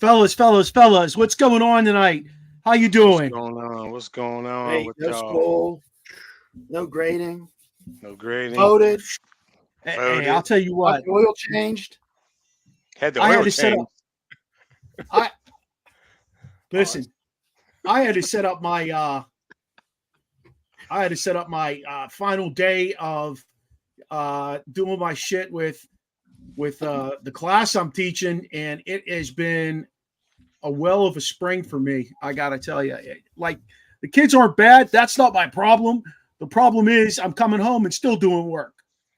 Fellas, what's going on tonight? How you doing? What's going on Hey, with no y'all? school, no grading, No grading. voted, Hey, I'll tell you what. oil changed. Had the I oil had to set change. up. Listen. I had to set up my. Final day of doing my shit with the class I'm teaching, and it has been a well of a spring for me. I gotta tell you, like the kids aren't bad. That's not my problem. The problem is I'm coming home and still doing work.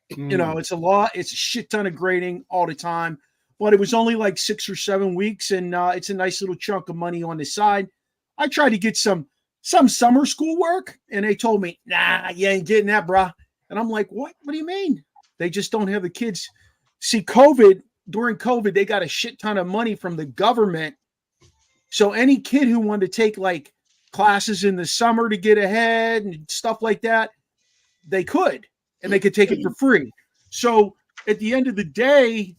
You know, it's a lot. It's a shit ton of grading all the time. But it was only like 6 or 7 weeks, and it's a nice little chunk of money on the side. I tried to get some summer school work, and they told me, nah, you ain't getting that, brah. And I'm like, what? What do you mean? They just don't have the kids. See, during COVID, they got a shit ton of money from the government. So any kid who wanted to take like classes in the summer to get ahead and stuff like that, they could, and they could take it for free. So at the end of the day,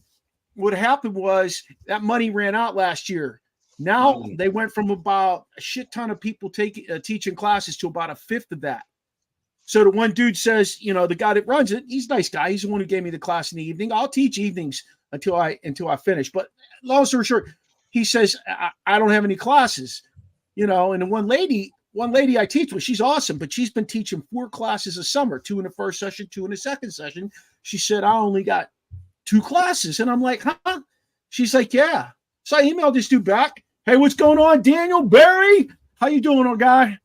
what happened was that money ran out last year. Now they went from about a shit ton of people teaching classes to about a fifth of that. So the one dude says, you know, the guy that runs it, he's a nice guy. He's the one who gave me the class in the evening. I'll teach evenings until I finish. But long story short, he says, I don't have any classes, you know. And the one lady I teach with, she's awesome, but she's been teaching 4 classes a summer, 2 in the first session, 2 in the second session. She said, I only got 2 classes. And I'm like, huh? She's like, yeah. So I emailed this dude back. Hey, what's going on, Daniel Barry? How you doing, old guy?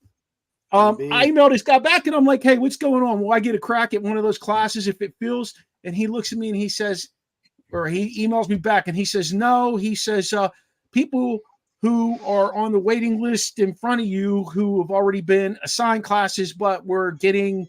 I emailed this guy back, and I'm like, hey, what's going on? Will I get a crack at one of those classes if it feels? And he looks at me and he says, or he emails me back and he says, no. He says, people who are on the waiting list in front of you who have already been assigned classes, but we're getting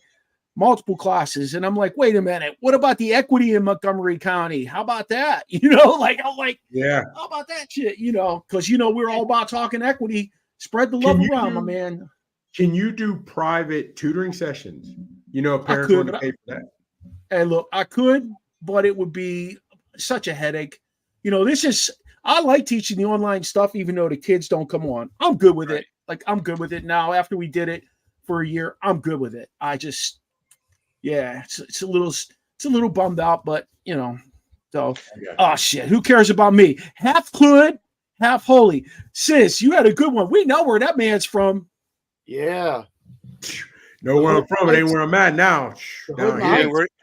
multiple classes. And I'm like, wait a minute, what about the equity in Montgomery County? How about that? You know, like, I'm like, yeah, how about that shit? You know, because, you know, we're all about talking equity. Spread the love around, my man. Can you do private tutoring sessions? You know, parents want to pay for that. Hey, look, I could, but it would be such a headache. You know, I like teaching the online stuff, even though the kids don't come on. I'm good with it. Like, I'm good with it now. After we did it for a year, I'm good with it. I just, yeah, it's a little bummed out, but you know, so, oh shit, who cares about me? Half hood, half holy. Sis, you had a good one. We know where that man's from. Yeah. Know where I'm from. It ain't where I'm at now.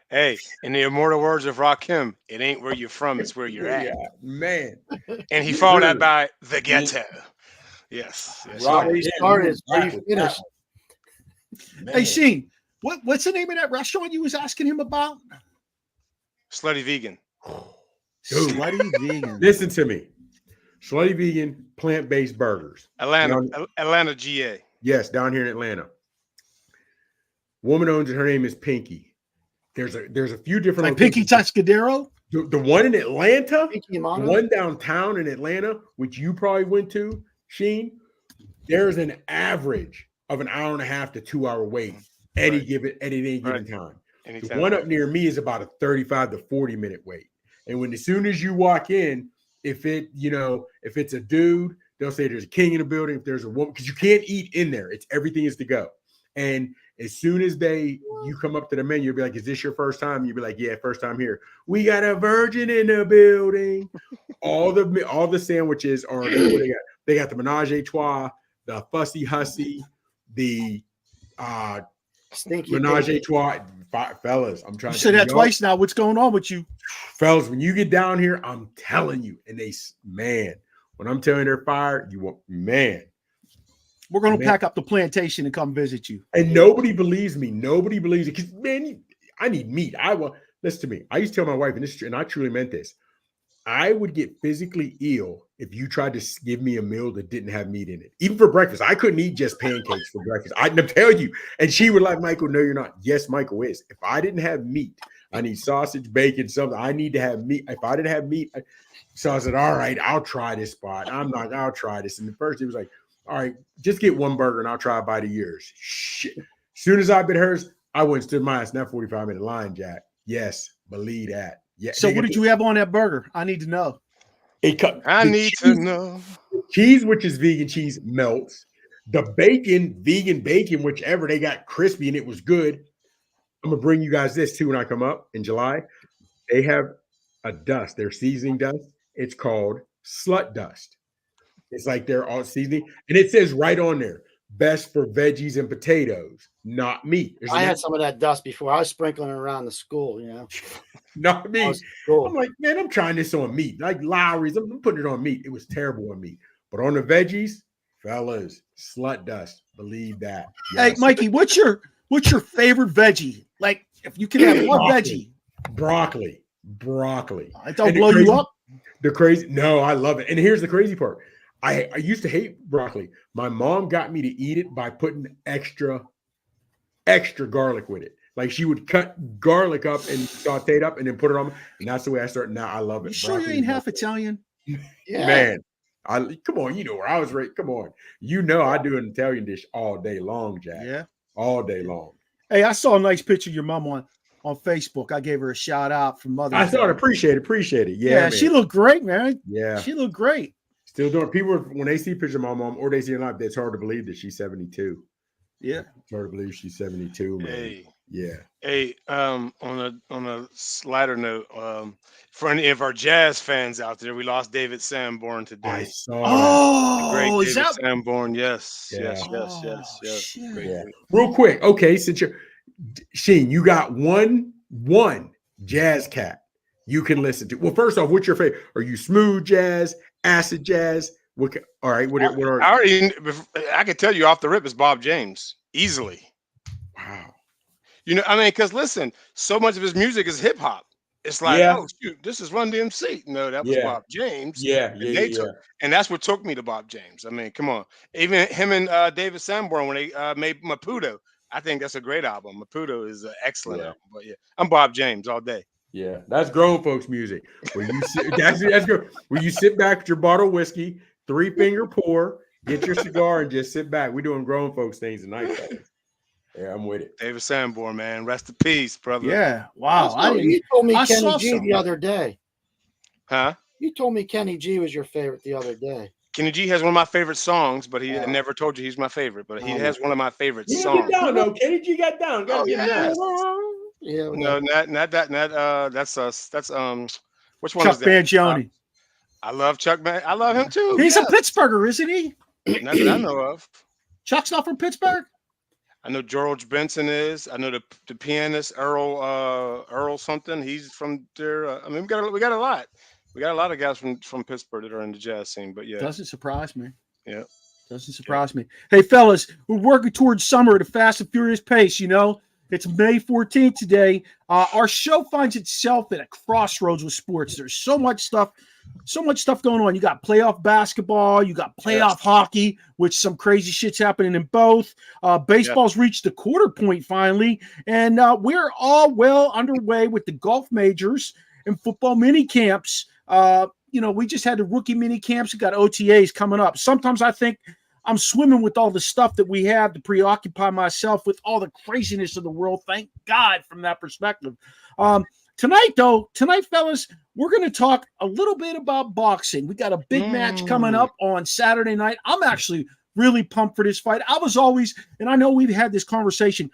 Hey, in the immortal words of Rakim, it ain't where you're from, it's where you're at. Yeah, man. And he followed that by the ghetto. Yes. Where you started, where you finished. Hey, Sheen, what's the name of that restaurant you was asking him about? Slutty Vegan. Dude, Slutty Vegan. Listen to me. Slutty Vegan, plant-based burgers. Atlanta, GA. Yes, down here in Atlanta. Woman owns it. Her name is Pinky. There's a few different like Pinky Tuscadero. The one in Atlanta, Pinky the one downtown in Atlanta, which you probably went to, Sheen. There's an average of an hour and a half to 2 hour wait at any given time. Anytime. The one up near me is about a 35 to 40 minute wait. And as soon as you walk in, if it's a dude, they'll say there's a king in the building. If there's a woman, because you can't eat in there, everything is to go. And as soon as you come up to the menu, you'll be like, is this your first time? You'll be like, yeah, first time here. We got a virgin in the building. all the sandwiches are, they got the menage a trois, the fussy hussy, the stinky menage a trois. Fellas, I'm trying to say that twice now. What's going on with you? Fellas, when you get down here, I'm telling you, and when I'm telling you they're fired, we're going to pack up the plantation and come visit you. And nobody believes me. Nobody believes it. Because, man, I need meat. Listen to me. I used to tell my wife, and I truly meant this, I would get physically ill if you tried to give me a meal that didn't have meat in it. Even for breakfast. I couldn't eat just pancakes for breakfast. I can tell you. And she would like, Michael, no, you're not. Yes, Michael is. If I didn't have meat, I need sausage, bacon, something. I need to have meat. If I didn't have meat, So I said, all right, I'll try this spot. I'm like, I'll try this. And at first he was like, all right, just get one burger and I'll try a bite of yours. Shit. As soon as I bit hers, I went and stood my ass in that 45-minute line, Jack. Yes, believe that. Yeah. So what did you have on that burger? I need to know. I need to know. Cheese, which is vegan cheese, melts. The bacon, vegan bacon, whichever, they got crispy and it was good. I'm gonna bring you guys this too when I come up in July. They have a dust, their seasoning dust. It's called slut dust. It's like they're all seasoning, and it says right on there, best for veggies and potatoes, not meat. I had some of that dust before. I was sprinkling it around the school, not meat. Cool. I'm like, man, I'm trying this on meat. Like Lowry's, I'm putting it on meat. It was terrible on meat. But on the veggies, fellas, slut dust. Believe that. Yes. Hey, Mikey, what's your favorite veggie? Like, if you can have one veggie. Broccoli. I don't blow you up. No, I love it. And here's the crazy part. I used to hate broccoli. My mom got me to eat it by putting extra garlic with it. Like she would cut garlic up and saute it up and then put it on. And that's the way I started. Now I love it. You sure you ain't half Italian? Yeah. Man, come on. You know where I was raised. Come on. You know I do an Italian dish all day long, Jack. Yeah. All day long. Hey, I saw a nice picture of your mom on Facebook. I gave her a shout out from Mother's Day. I thought appreciate it. Yeah, she looked great, man. Yeah. She looked great. Still doing. People, when they see pictures of my mom or they see her live, it's hard to believe that she's 72. Yeah, it's hard to believe she's 72, man. Hey, yeah. Hey, on a lighter note, for any of our jazz fans out there, we lost David Sanborn today. I saw. Oh, great David Sanborn. Yes. Yes. Great. Real quick, okay. Since you're Sheen, you got one jazz cat you can listen to. Well, first off, what's your favorite? Are you smooth jazz, acid jazz? All right. What are I can tell you off the rip is Bob James easily. Wow. Because listen, so much of his music is hip hop. It's like, oh shoot, this is Run DMC. No, that was Bob James. And that's what took me to Bob James. I mean, come on. Even him and David Sanborn when they made Maputo, I think that's a great album. Maputo is an excellent album. But I'm Bob James all day. Yeah, that's grown folks music. Where you sit, that's good. Where you sit back with your bottle of whiskey, 3-finger pour, get your cigar, and just sit back. We're doing grown folks things tonight, fellas. Yeah, I'm with it. David Sanborn, man, rest in peace, brother. Yeah, wow. You told me Kenny G the other day. Huh? You told me Kenny G was your favorite the other day. Kenny G has one of my favorite songs, but he never told you he's my favorrit. But he has one of my favorite songs. Get down, though. Kenny G got down. Yeah, no, not that. That's which one Chuck is that? Mangione. I love Chuck. I love him too. He's a Pittsburgher, isn't he? Not that I know of. Chuck's not from Pittsburgh. I know George Benson is. I know the pianist Earl something. He's from there. We got a lot. We got a lot of guys from Pittsburgh that are in the jazz scene. But doesn't surprise me. Yeah, doesn't surprise me. Hey, fellas, we're working towards summer at a fast and furious pace. It's May 14th today. Our show finds itself at a crossroads with sports. There's so much stuff going on. You got playoff basketball, you got playoff hockey, which some crazy shit's happening in both. Baseball's reached the quarter point finally, and we're all well underway with the golf majors and football mini camps. We just had the rookie mini camps. We got OTAs coming up. Sometimes I think I'm swimming with all the stuff that we have to preoccupy myself with all the craziness of the world. Thank God from that perspective. Tonight, fellas, we're going to talk a little bit about boxing. We got a big match coming up on Saturday night. I'm actually really pumped for this fight. I was always, and I know we've had this conversation,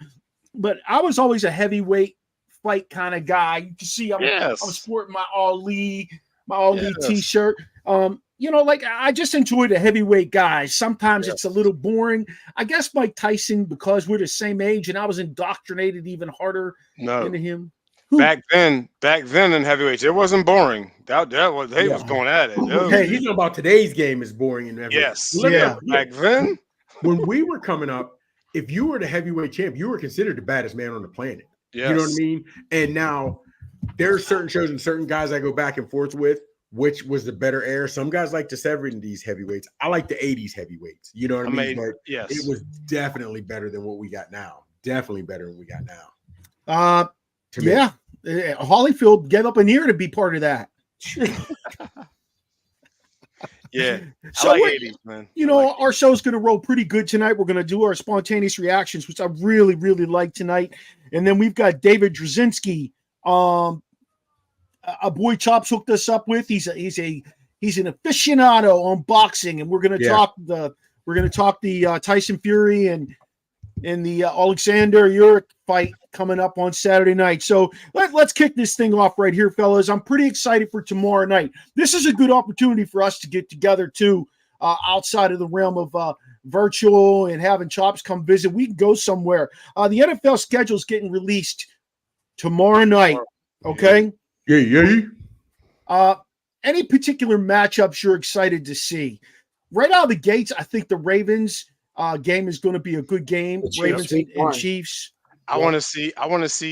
but I was always a heavyweight fight kind of guy. You can see I'm sporting my Ali t-shirt. I just enjoy the heavyweight guys. Sometimes it's a little boring. I guess Mike Tyson, because we're the same age, and I was indoctrinated even harder into him. Back then in heavyweights, it wasn't boring. That was was going at it. Hey, he's talking about today's game is boring in heavyweight. Yes, back then, when we were coming up, if you were the heavyweight champ, you were considered the baddest man on the planet. Yes. You know what I mean? And now there are certain shows and certain guys I go back and forth with. Which was the better era? Some guys like the 70s heavyweights. I like the 80s heavyweights. You know what I mean? But it was definitely better than what we got now. Definitely better than we got now. Holyfield gave up an ear to be part of that. Yeah. So I like 80s, man. Our show's going to roll pretty good tonight. We're going to do our spontaneous reactions, which I really, really like tonight. And then we've got David Druzynski, a boy Chops hooked us up with. He's an aficionado on boxing, and we're going to talk the Tyson Fury and the Oleksandr Usyk fight coming up on Saturday night. So let's kick this thing off right here, fellas. I'm pretty excited for tomorrow night. This is a good opportunity for us to get together too, outside of the realm of virtual and having Chops come visit. We can go somewhere. The NFL schedule is getting released tomorrow night. Okay. Yeah. Any particular matchups you're excited to see? Right out of the gates, I think the Ravens game is going to be a good game. Ravens and Chiefs. I want to see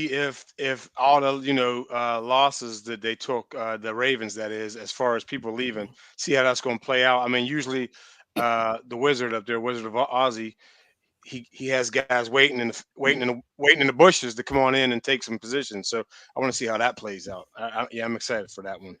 if all the losses that they took, the Ravens, that is, as far as people leaving, see how that's going to play out. I mean, usually the Wizard up there, Wizard of Ozzy, he has guys waiting in the bushes to come on in and take some positions. So I want to see how that plays out. I'm excited for that one.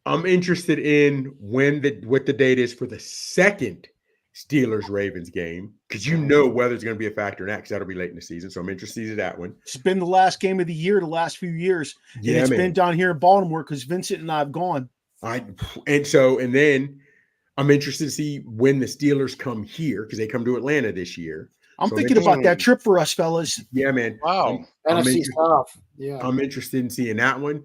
I'm interested in what the date is for the second Steelers-Ravens game, because weather's going to be a factor in that, because that'll be late in the season. So I'm interested in that one. It's been the last game of the year the last few years. Yeah, and it's been down here in Baltimore because Vincent and I have gone. And then I'm interested to see when the Steelers come here, because they come to Atlanta this year. I'm thinking about that trip for us, fellas. Yeah, man. Wow. NFC South. Yeah. I'm interested in seeing that one.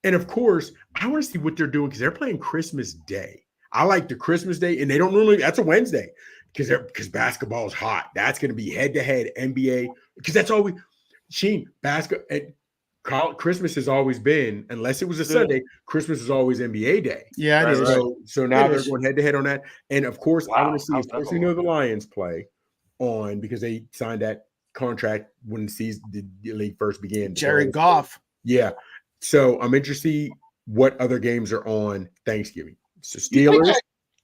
And of course, I want to see what they're doing, because they're playing Christmas Day. I like the Christmas Day, and they don't normally. That's a Wednesday, because basketball is hot. That's going to be head-to-head NBA, because that's always Christmas has always been, unless it was a Sunday. Christmas is always NBA Day. Yeah, it is. So now they're going head-to-head on that, and of course, I want to see. Of course, we know the Lions play on, because they signed that contract when the league first began. Jared Goff. Yeah. So I'm interested to see what other games are on Thanksgiving. So Steelers,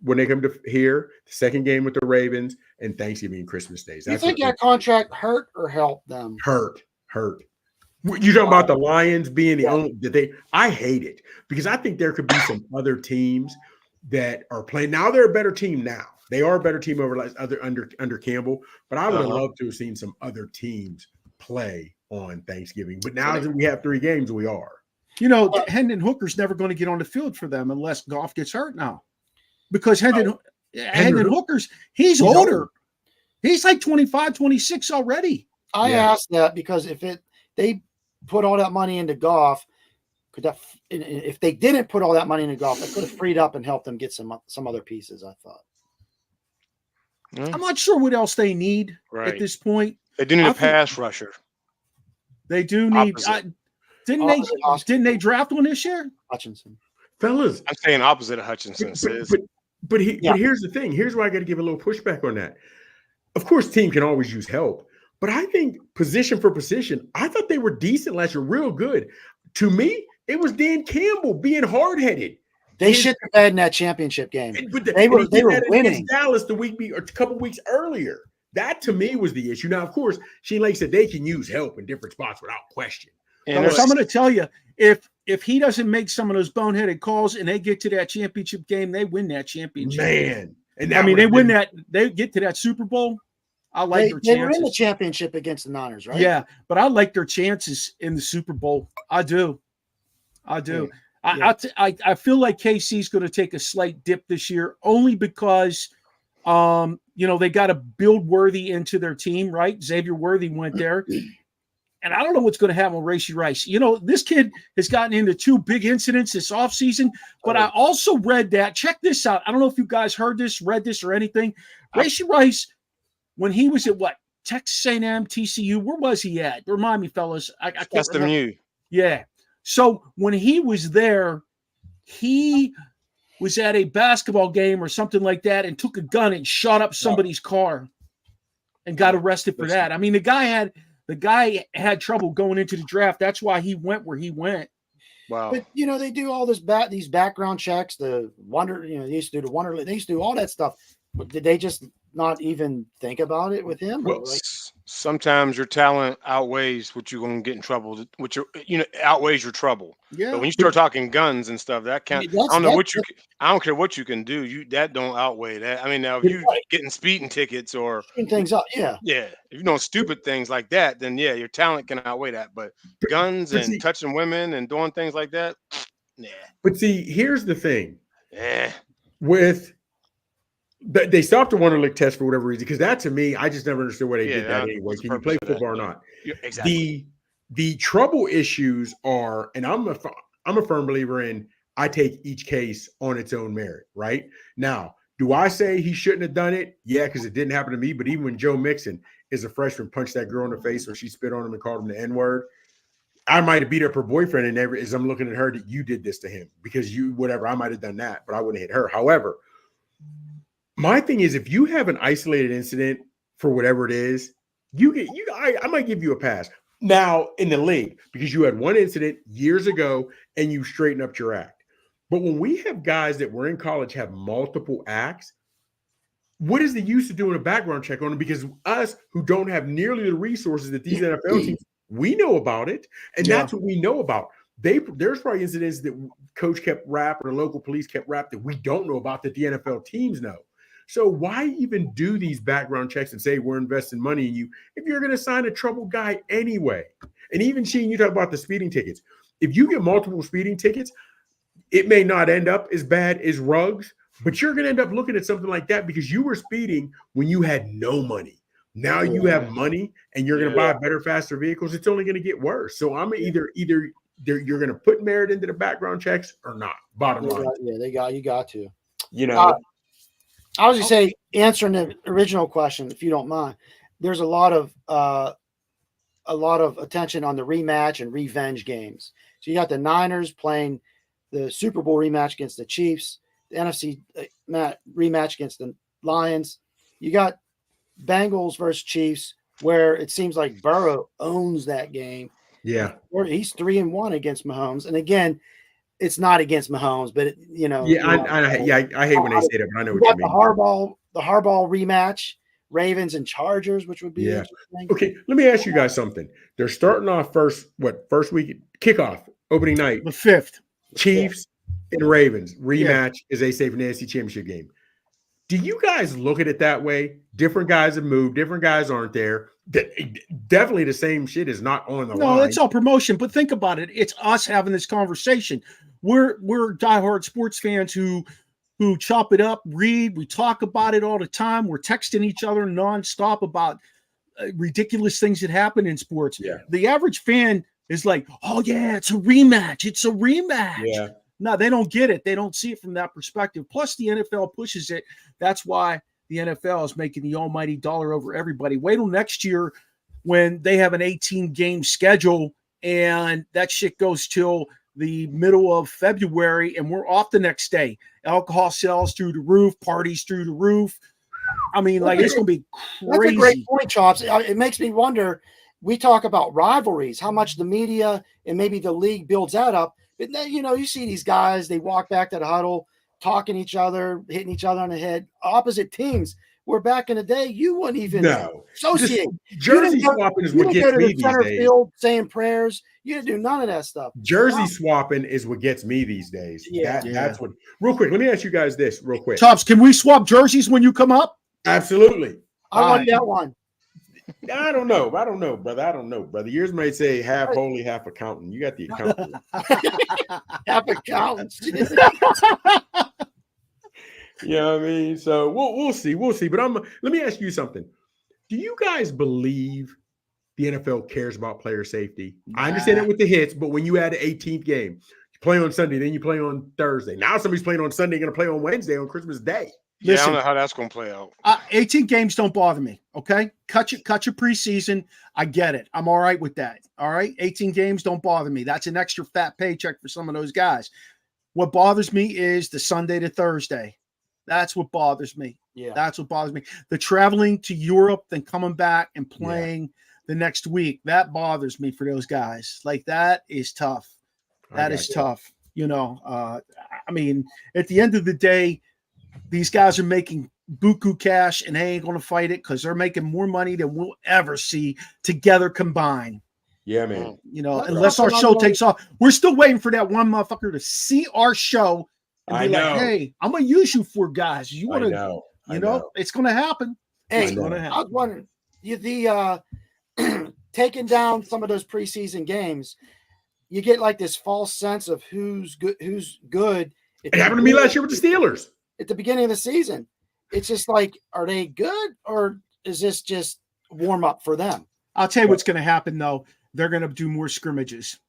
when they come to here, the second game with the Ravens, and Thanksgiving and Christmas days. You think that contract hurt or helped them? Hurt. You talking about the Lions being the only that they? I hate it, because I think there could be some other teams that are playing. Now they're a better team now. They are a better team under Campbell, but I would have loved to have seen some other teams play on Thanksgiving. But now that we have 3 games, we are. Hendon Hooker's never going to get on the field for them unless Goff gets hurt now, because Hendon Hooker's he's older. He's like 25, 26 already. I asked that because if they put all that money into Goff, if they didn't put all that money into Goff, it could have freed up and helped them get some other pieces, I thought. I'm not sure what else they need at this point. They do need a pass rusher. They do need. Didn't they draft one this year? Hutchinson. Fellas, I'm saying opposite of Hutchinson. But here's the thing. Here's why I got to give a little pushback on that. Of course, team can always use help, but I think position for position, I thought they were decent last year, real good. To me, it was Dan Campbell being hard-headed. They should have had in that championship game. They were winning. Dallas a couple weeks earlier. That to me was the issue. Now, of course, Shane Lake said they can use help in different spots without question. So I'm going to tell you, if he doesn't make some of those boneheaded calls and they get to that championship game, they win that championship. Man, and they win that. They get to that Super Bowl. I like their chances. They were in the championship against the Niners, right? Yeah, but I like their chances in the Super Bowl. I do. Yeah. I feel like KC's going to take a slight dip this year, only because they got to build Worthy into their team, right? Xavier Worthy went there. And I don't know what's going to happen with Rashee Rice. This kid has gotten into 2 big incidents this offseason, but I also read that. Check this out. I don't know if you guys read this or anything. Rashee Rice, when he was at Texas A&M, TCU, where was he at? Remind me, fellas. I can't remember. Yeah. So when he was there, he was at a basketball game or something like that and took a gun and shot up somebody's car and got arrested for that. I mean, the guy had trouble going into the draft. That's why he went where he went. Wow. But they do all these background checks. They used to do the Wonderlic. They used to do all that stuff. Did they just not even think about it with him? Well, sometimes your talent outweighs what you're going to get in trouble. Outweighs your trouble. Yeah. But when you start talking guns and stuff, that can't. I don't care what you can do. That don't outweigh that. I mean, now if you getting speeding tickets or things up, yeah. If you know stupid things like that, then your talent can outweigh that. But guns and touching women and doing things like that, nah. But see, here's the thing. Yeah. With they stopped the Wonderlic test for whatever reason, because that to me, I just never understood why they did that anyway. Can you play football or not? Yeah, exactly. The trouble issues are, and I'm a firm believer in, I take each case on its own merit, right? Now, do I say he shouldn't have done it? Yeah, because it didn't happen to me. But even when Joe Mixon, as a freshman, punched that girl in the face or she spit on him and called him the N-word, I might have beat up her boyfriend, and as I'm looking at her, that you did this to him because I might have done that, but I wouldn't hit her. However, my thing is, if you have an isolated incident for whatever it is, I might give you a pass. Now in the league, because you had one incident years ago and you straighten up your act. But when we have guys that were in college have multiple acts, what is the use of doing a background check on them? Because us who don't have nearly the resources that these NFL teams, we know about it, and that's what we know about. There's probably incidents that coach kept rap or the local police kept rap that we don't know about that the NFL teams know. So why even do these background checks and say we're investing money in you if you're going to sign a troubled guy anyway? And even Sheen, you talk about the speeding tickets. If you get multiple speeding tickets, it may not end up as bad as Ruggs, but you're going to end up looking at something like that because you were speeding when you had no money. Now you have money and you're going to buy better, faster vehicles. It's only going to get worse. So I'm either you're going to put merit into the background checks or not. Bottom line. You got to. I was going to say, answering the original question, if you don't mind, there's a lot of attention on the rematch and revenge games. So you got the Niners playing the Super Bowl rematch against the Chiefs, the NFC rematch against the Lions. You got Bengals versus Chiefs, where it seems like Burrow owns that game. Yeah. He's 3-1 against Mahomes. And again, it's not against Mahomes, but I hate when they say that, but I know what you mean. The Harbaugh rematch, Ravens and Chargers, which would be interesting. Okay, let me ask you guys something. They're starting off first week kickoff, opening night. The 5th. Chiefs and Ravens rematch as they say for the AFC Championship game. Do you guys look at it that way? Different guys have moved, different guys aren't there. Definitely the same shit is not on the line. No, it's all promotion. But think about it. It's us having this conversation. We're diehard sports fans who chop it up, read. We talk about it all the time. We're texting each other nonstop about ridiculous things that happen in sports. Yeah. The average fan is like, oh, yeah, it's a rematch. It's a rematch. Yeah. No, they don't get it. They don't see it from that perspective. Plus, the NFL pushes it. That's why the NFL is making the almighty dollar over everybody. Wait till next year when they have an 18-game schedule and that shit goes till the middle of February and we're off the next day. Alcohol sales through the roof, parties through the roof. I mean, it's going to be crazy. That's a great point, Chops. It makes me wonder. We talk about rivalries, how much the media and maybe the league builds that up. But then, you see these guys, they walk back to the huddle, talking each other, hitting each other on the head, opposite teams. Where back in the day, you wouldn't even associate. Jersey swapping is what gets me these days. Field saying prayers. You didn't do none of that stuff. Jersey swapping is what gets me these days. That's what. Real quick, let me ask you guys this real quick. Tops, can we swap jerseys when you come up? Absolutely. I want that one. I don't know, brother. Yours might say half holy, half accountant. You got the accountant. Half accountant. You know what I mean? So we'll see. But let me ask you something. Do you guys believe the NFL cares about player safety? I understand it with the hits, but when you add an 18th game, you play on Sunday, then you play on Thursday. Now somebody's playing on Sunday, going to play on Wednesday on Christmas Day. Listen, I don't know how that's going to play out. 18 games don't bother me, okay? Cut your preseason. I get it. I'm all right with that, all right? 18 games don't bother me. That's an extra fat paycheck for some of those guys. What bothers me is the Sunday to Thursday. That's what bothers me. Yeah. That's what bothers me. The traveling to Europe, then coming back and playing the next week, that bothers me for those guys. Like, that is tough. That is tough. I mean, at the end of the day, these guys are making buku cash, and they ain't going to fight it because they're making more money than we'll ever see together combined. Yeah, man. You know, unless our show takes off. We're still waiting for that one motherfucker to see our show and be like, hey, I'm going to use you for guys. You want to, you know, it's going to happen. Hey, I was wondering, taking down some of those preseason games, you get like this false sense of who's good. It happened to me last year with the Steelers. At the beginning of the season. It's just like, are they good or is this just warm up for them? I'll tell you what's going to happen, though. They're going to do more scrimmages.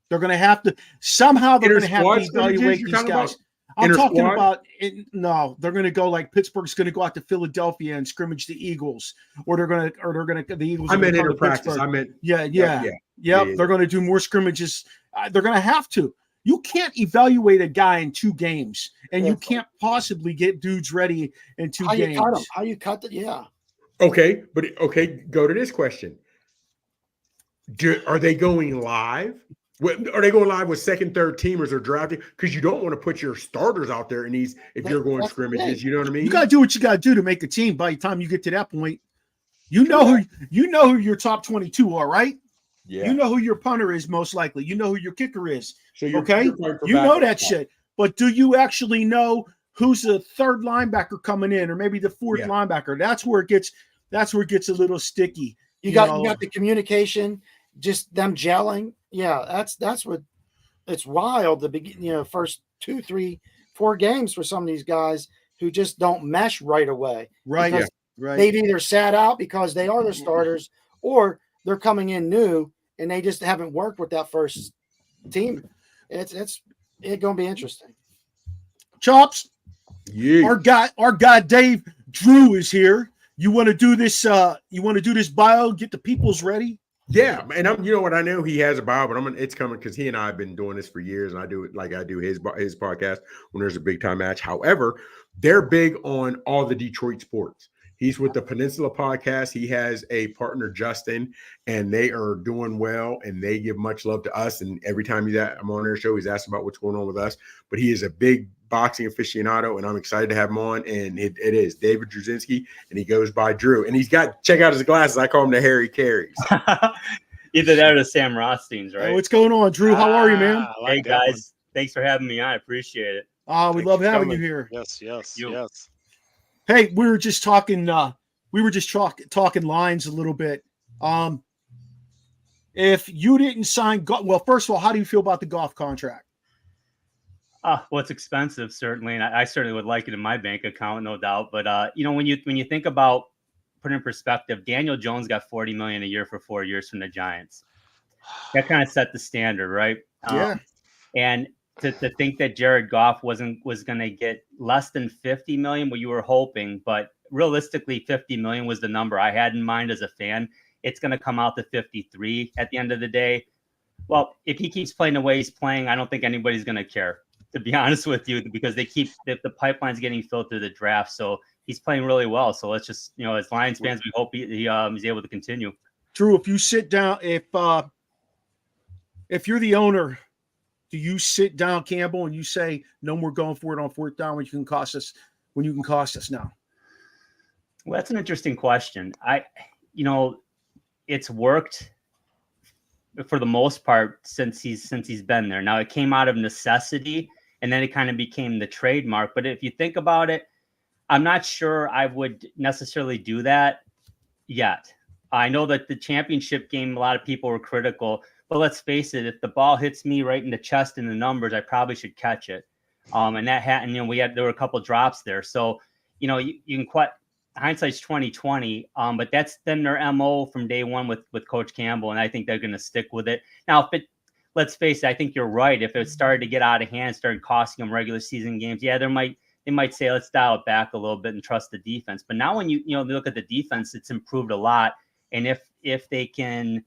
They're going to have to somehow they're going to have to evaluate these guys. I'm talking about it. No, they're going to go like Pittsburgh's going to go out to Philadelphia and scrimmage the Eagles, or the Eagles. I meant inter practice. I meant yeah. They're going to do more scrimmages. They're going to have to. You can't evaluate a guy in 2 games, and you can't possibly get dudes ready in 2 games. How you cut it? Yeah. Okay, but go to this question. Are they going live? Are they going live with second, third teamers or drafting? Because you don't want to put your starters out there in these if you're going scrimmages. You know what I mean? You got to do what you got to do to make a team. By the time you get to that point, you know who your top 22 are, right? Yeah. You know who your punter is most likely. You know who your kicker is. So you know that shit. But do you actually know who's the third linebacker coming in, or maybe the fourth linebacker? That's where it gets a little sticky. You got the communication, just them gelling. Yeah, that's what it's wild. The beginning, first 2, 3, 4 games for some of these guys who just don't mesh right away. Right. Yeah. Right. They've either sat out because they are the starters, or they're coming in new and they just haven't worked with that first team. It's going to be interesting. Chops. Yeah. Our guy Dave Drew is here. You want to do this? You want to do this bio? Get the peoples ready. Yeah, and you know what? I know he has a bio, but it's coming because he and I have been doing this for years, and I do it like I do his podcast when there's a big time match. However, they're big on all the Detroit sports. He's with the Peninsula Podcast. He has a partner, Justin, and they are doing well, and they give much love to us. And every time I'm on their show, he's asking about what's going on with us. But he is a big boxing aficionado, and I'm excited to have him on. And it is David Druzynski, and he goes by Drew. And check out his glasses. I call him the Harry Carries. Either that or the Sam Rothsteins, right? Hey, what's going on, Drew? How are you, man? Hey, guys. Thanks for having me on. I appreciate it. We love having you here. Yes. Hey, we were just talking. Talking lines a little bit. If you didn't sign, well, first of all, how do you feel about the golf contract? Well, it's expensive, certainly, and I certainly would like it in my bank account, no doubt. But when you think about put in perspective, Daniel Jones got $40 million a year for 4 years from the Giants. That kind of set the standard, right? Yeah. And to think that Jared Goff was going to get less than $50 million, what you were hoping, but realistically, $50 million was the number I had in mind as a fan. It's going to come out to 53 at the end of the day. Well, if he keeps playing the way he's playing, I don't think anybody's going to care, to be honest with you, because the pipeline's getting filled through the draft. So he's playing really well. So let's just, as Lions fans, we hope he's able to continue. Drew, if you sit down, if you're the owner, do you sit down, Campbell, and you say, no more going for it on fourth down when you can cost us now? Well, that's an interesting question. It's worked for the most part since he's been there. Now it came out of necessity, and then it kind of became the trademark. But if you think about it, I'm not sure I would necessarily do that yet. I know that the championship game, a lot of people were critical, but let's face it, if the ball hits me right in the chest in the numbers, I probably should catch it. And that happened, there were a couple drops there. So, you can quite, hindsight's 2020, but that's been their MO from day one with Coach Campbell, and I think they're going to stick with it. Now, let's face it, I think you're right. If it started to get out of hand, started costing them regular season games, they might say, let's dial it back a little bit and trust the defense. But now when you look at the defense, it's improved a lot. And if they can,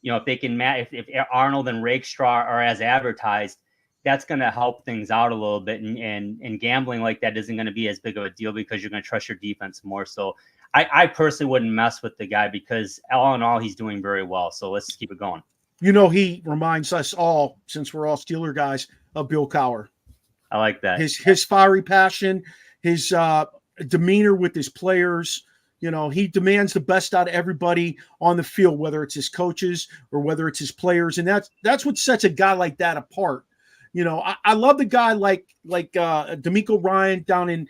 if Arnold and Rakestraw are as advertised, that's going to help things out a little bit. And gambling like that isn't going to be as big of a deal because you're going to trust your defense more. So I personally wouldn't mess with the guy because all in all, he's doing very well. So let's keep it going. He reminds us all, since we're all Steeler guys, of Bill Cowher. I like that. His fiery passion, his demeanor with his players. You know, he demands the best out of everybody on the field, whether it's his coaches or whether it's his players. And that's what sets a guy like that apart. You know, I love the guy like D'Amico Ryan down in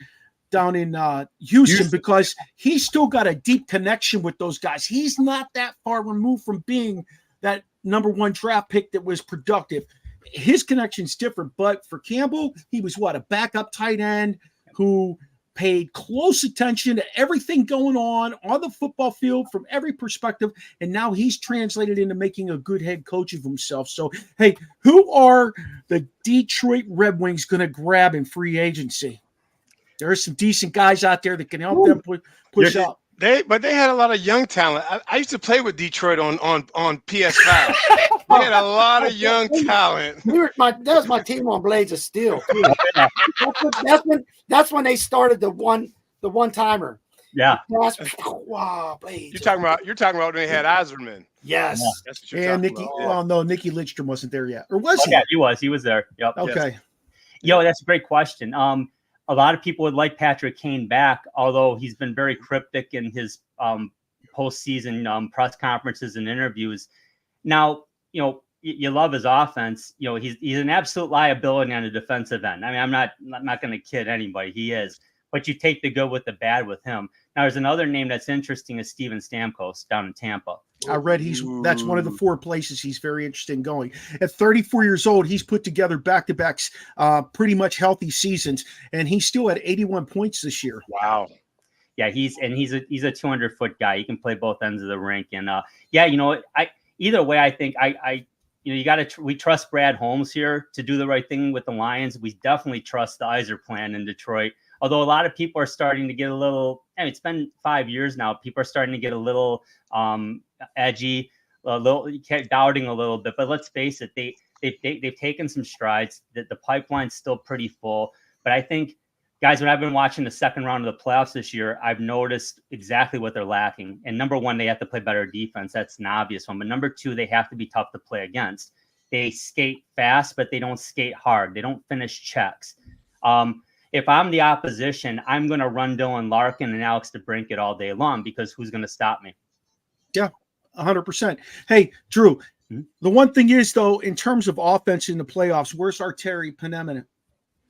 Houston, because he's still got a deep connection with those guys. He's not that far removed from being that number 1 draft pick that was productive. His connection's different, but for Campbell, he was a backup tight end who paid close attention to everything going on the football field from every perspective, and now he's translated into making a good head coach of himself. So, hey, who are the Detroit Red Wings going to grab in free agency? There are some decent guys out there that can help them push up. But they had a lot of young talent. I used to play with Detroit on PS5. They had a lot of young talent. That was my team on Blades of Steel. That's when they started the one timer. Yeah. Wow, Blades. You're talking about when they had Iserman. Yes. Yeah. That's what you're and talking Nicky. about. Well, no, Nicky Lidstrom wasn't there yet, or was he? Yeah, he was. He was there. Yep. Okay. Yo, that's a great question. A lot of people would like Patrick Kane back, although he's been very cryptic in his postseason press conferences and interviews. Now, you know, you love his offense. You know, he's an absolute liability on the defensive end. I mean, I'm not going to kid anybody. He is. But you take the good with the bad with him. Now, there's another name that's interesting is Steven Stamkos down in Tampa. I read that's one of the 4 places he's very interested in going. At 34 years old, he's put together back-to-backs, pretty much healthy seasons, and he still had 81 points this year. Wow. Yeah, he's a 200-foot guy. He can play both ends of the rink, and yeah, you know, either way, I think we trust Brad Holmes here to do the right thing with the Lions. We definitely trust the Iser plan in Detroit. Although a lot of people are starting to get a little, I mean, it's been 5 years now. People are starting to get a little edgy, a little doubting a little bit. But let's face it, they've taken some strides. The pipeline's still pretty full. But I think, guys, when I've been watching the second round of the playoffs this year, I've noticed exactly what they're lacking. And number 1, they have to play better defense. That's an obvious one. But number 2, they have to be tough to play against. They skate fast, but they don't skate hard. They don't finish checks. If I'm the opposition, I'm going to run Dylan Larkin and Alex DeBrincat all day long, because who's going to stop me? Yeah, 100%. Hey, Drew, the one thing is, though, in terms of offense in the playoffs, where's Arteri Panarin?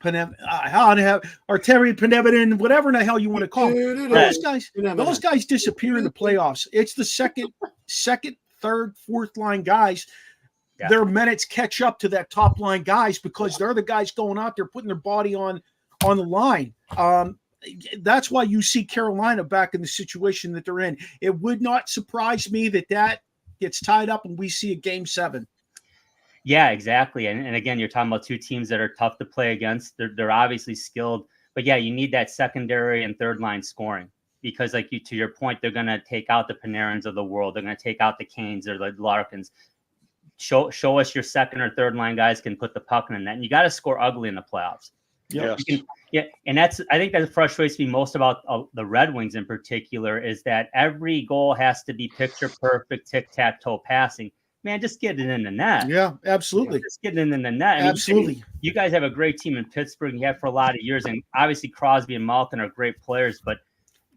Arteri Panarin, whatever the hell you want to call him. Those guys disappear in the playoffs. It's the second, third, fourth line guys. Yeah. Their minutes catch up to that top line guys, because they're the guys going out there putting their body on the line. That's why you see Carolina back in the situation that they're in. It would not surprise me that gets tied up and we see a game 7. Yeah, exactly. And again, you're talking about 2 teams that are tough to play against. They're obviously skilled, but yeah, you need that secondary and third line scoring, because to your point, they're going to take out the Panarins of the world. They're going to take out the Canes or the Larkins. Show us your second or third line guys can put the puck in the net, and you got to score ugly in the playoffs. Yeah, and I think that frustrates me most about the Red Wings in particular, is that every goal has to be picture perfect, tic-tac-toe passing. Man, just get it in the net. Yeah, absolutely. Just get it in the net. Absolutely. You guys have a great team in Pittsburgh. You have for a lot of years, and obviously Crosby and Malkin are great players, but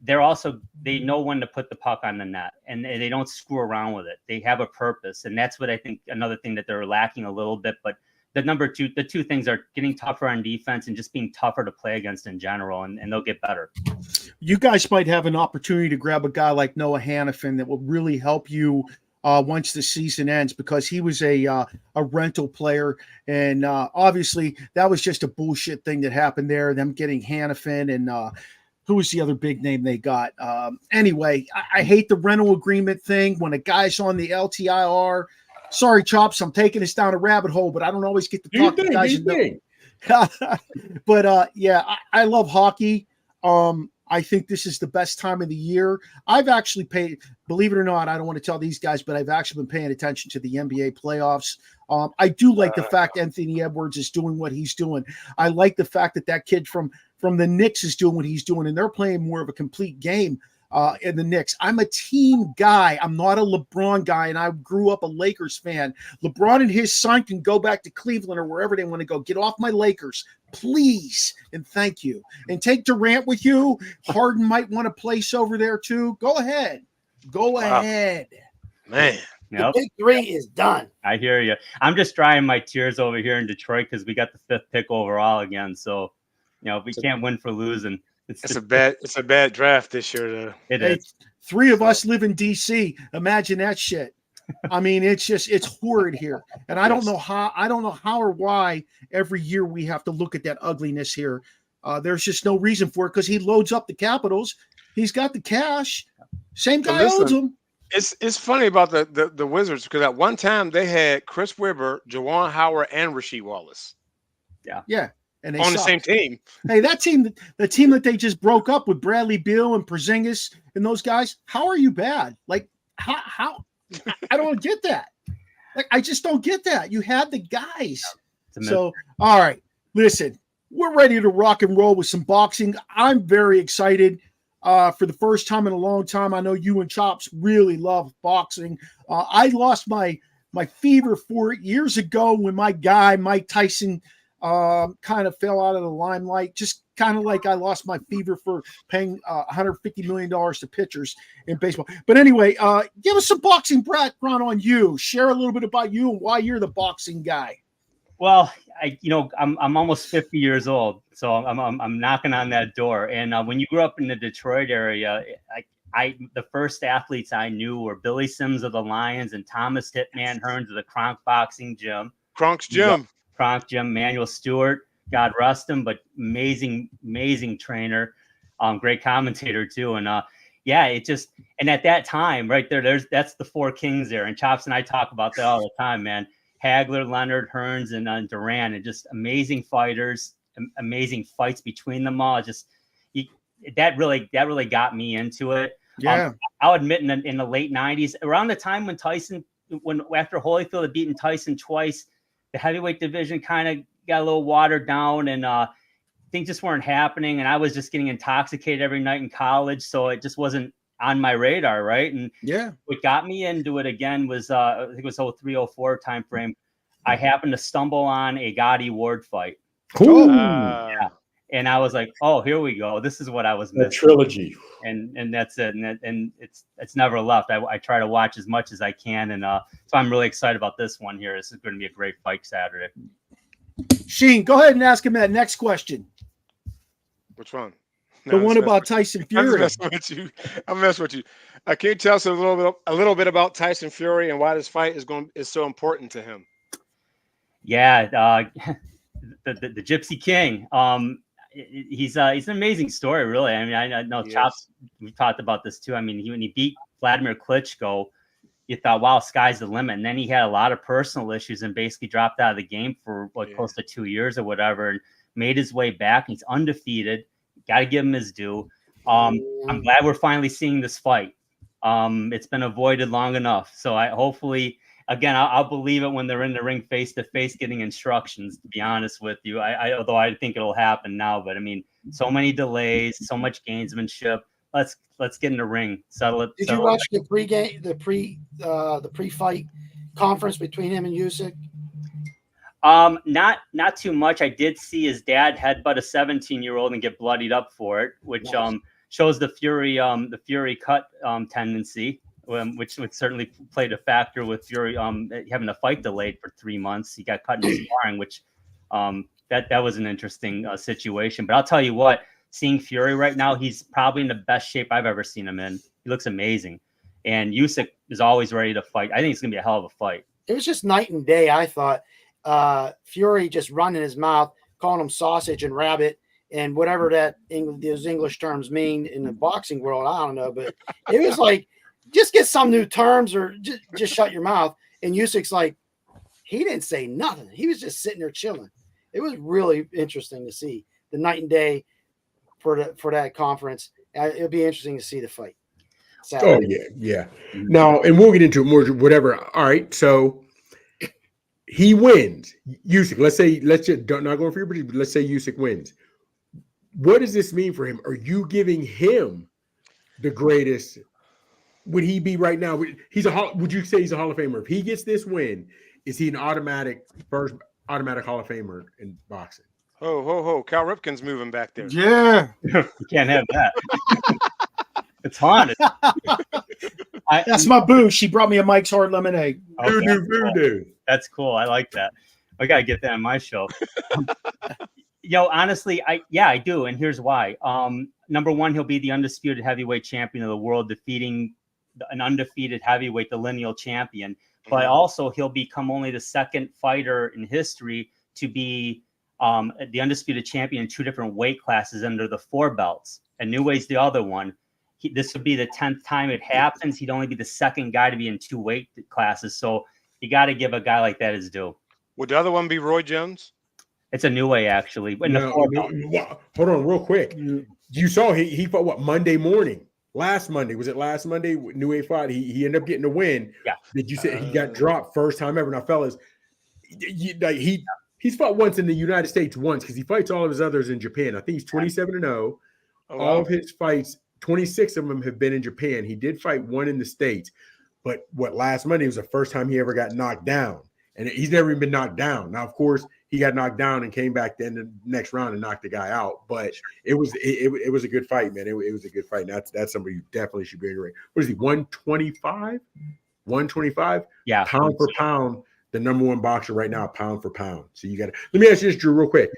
they know when to put the puck on the net, and they don't screw around with it. They have a purpose, and that's what I think another thing that they're lacking a little bit. But the 2 things are getting tougher on defense and just being tougher to play against in general, and they'll get better. You guys might have an opportunity to grab a guy like Noah Hannafin that will really help you once the season ends, because he was a rental player, and obviously that was just a bullshit thing that happened there, them getting Hannafin and who was the other big name they got? Anyway, I hate the rental agreement thing when a guy's on the LTIR. Sorry, Chops, I'm taking us down a rabbit hole, but I don't always get to talk to guys. But yeah, I love hockey. I think this is the best time of the year. I've actually paid, believe it or not, I don't want to tell these guys, but I've actually been paying attention to the NBA playoffs. I do like the fact Anthony Edwards is doing what he's doing. I like the fact that kid from the Knicks is doing what he's doing, and they're playing more of a complete game. in the Knicks. I'm a team guy. I'm not a LeBron guy, and I grew up a Lakers fan. LeBron and his son can go back to Cleveland or wherever they want to go. Get off my Lakers, please, and thank you. And take Durant with you. Harden might want a place over there too. Go ahead. Go ahead. Man. The big three is done. I hear you. I'm just drying my tears over here in Detroit because we got the 5th pick overall again. So, we can't win for losing. It's a bad draft this year, though. It is. 3 of us live in DC. Imagine that shit. I mean, it's horrid here. And I don't know how or why every year we have to look at that ugliness here. There's just no reason for it because he loads up the Capitals. He's got the cash. Same guy owns them. It's funny about the Wizards because at one time they had Chris Webber, Juwan Howard, and Rasheed Wallace. Yeah. And they on the same team. Hey, the team that they just broke up with Bradley Beal and Porzingis and those guys, how are you bad? Like, how I don't get that. Like, I just don't get that. You had the guys. So, all right, listen, we're ready to rock and roll with some boxing. I'm very excited. For the first time in a long time, I know you and Chops really love boxing. I lost my fever for it years ago when my guy, Mike Tyson, kind of fell out of the limelight, just kind of like I lost my fever for paying $150 million to pitchers in baseball. But anyway, give us some boxing background on you. Share a little bit about you and why you're the boxing guy. Well, I'm almost 50 years old, so I'm knocking on that door. And when you grew up in the Detroit area, the first athletes I knew were Billy Sims of the Lions and Thomas Hitman Hearns of the Kronk Boxing Gym. Kronk's Gym. Kronk Gym. Manuel Stewart, God rest him, but amazing trainer, great commentator too. And and at that time, right there, that's the 4 kings there. And Chops and I talk about that all the time, man. Hagler, Leonard, Hearns, and Duran, and just amazing fighters, amazing fights between them all. That really got me into it. Yeah, I'll admit in the late 90s, around the time when after Holyfield had beaten Tyson twice, the heavyweight division kind of got a little watered down, and things just weren't happening. And I was just getting intoxicated every night in college, so it just wasn't on my radar, right? And what got me into it again was I think it was 03-04 time frame. I happened to stumble on a Gotti Ward fight. Cool. And I was like, oh, here we go. This is what I was missing. The trilogy. And that's it. And it's never left. I try to watch as much as I can. And so I'm really excited about this one here. This is going to be a great fight Saturday. Sheen, go ahead and ask him that next question. Which one? The one about Tyson Fury. I'm messing with you. Can you tell us a little bit about Tyson Fury and why this fight is so important to him? Yeah, the Gypsy King. He's an amazing story, really. I mean, I know Chops. We talked about this too. I mean, when he beat Vladimir Klitschko, you thought, wow, sky's the limit. And then he had a lot of personal issues and basically dropped out of the game for close to 2 years or whatever, and made his way back. He's undefeated. Got to give him his due. I'm glad we're finally seeing this fight. It's been avoided long enough. So hopefully, again, I'll believe it when they're in the ring face to face getting instructions, to be honest with you. Although I think it'll happen now, but I mean, so many delays, so much gamesmanship. Let's get in the ring. Settle it. Did you watch the pre-fight conference between him and Usyk? Not too much. I did see his dad headbutt a 17-year-old and get bloodied up for it, which shows the Fury cut tendency, which would certainly played a factor with Fury having the fight delayed for 3 months. He got cut in sparring, which that was an interesting situation. But I'll tell you what, seeing Fury right now, he's probably in the best shape I've ever seen him in. He looks amazing, and Usyk is always ready to fight. I think it's gonna be a hell of a fight. It was just night and day, I thought. Fury just running his mouth, calling him sausage and rabbit and whatever those English terms mean in the boxing world. I don't know, but it was like, just get some new terms or just shut your mouth. And Usyk's like, he didn't say nothing. He was just sitting there chilling. It was really interesting to see the night and day for that conference. It'll be interesting to see the fight Saturday. Oh yeah. Now, and we'll get into it more, whatever. All right. So he wins. Usyk, let's just not going for your let's say Usyk wins. What does this mean for him? Are you giving him the greatest would he be right now? Would you say he's a Hall of Famer? If he gets this win, is he an automatic Hall of Famer in boxing? Ho. Cal Ripken's moving back there. Yeah. You can't have that. It's haunted. That's my boo. She brought me a Mike's Hard Lemonade. Okay, Voodoo. That's cool. I like that. I gotta get that on my show. Honestly, I do, and here's why. Number one, he'll be the undisputed heavyweight champion of the world, defeating an undefeated heavyweight, the lineal champion. But also, he'll become only the second fighter in history to be the undisputed champion in two different weight classes under the 4 belts. And Neway's the other one. This would be the 10th time it happens. He'd only be the second guy to be in 2 weight classes. So you got to give a guy like that his due. Would the other one be Roy Jones? It's a new way, actually. No, hold on real quick. You saw he fought what, Monday morning? Last Monday. Was it last Monday? New Way fought. He ended up getting a win. Yeah. Did you say he got dropped first time ever? Now, fellas, he's fought once in the United States once because he fights all of his others in Japan. I think he's 27-0. All of his fights, 26 of them have been in Japan. He did fight one in the States. But last Monday was the first time he ever got knocked down. And he's never even been knocked down. Now, of course, he got knocked down and came back then the next round and knocked the guy out. But it was a good fight, man. It was a good fight. And that's somebody you definitely should be in the ring. What is he, 125? 125? Yeah. Pound for pound, the number one boxer right now, pound for pound. So you got to – let me ask you this, Drew, real quick.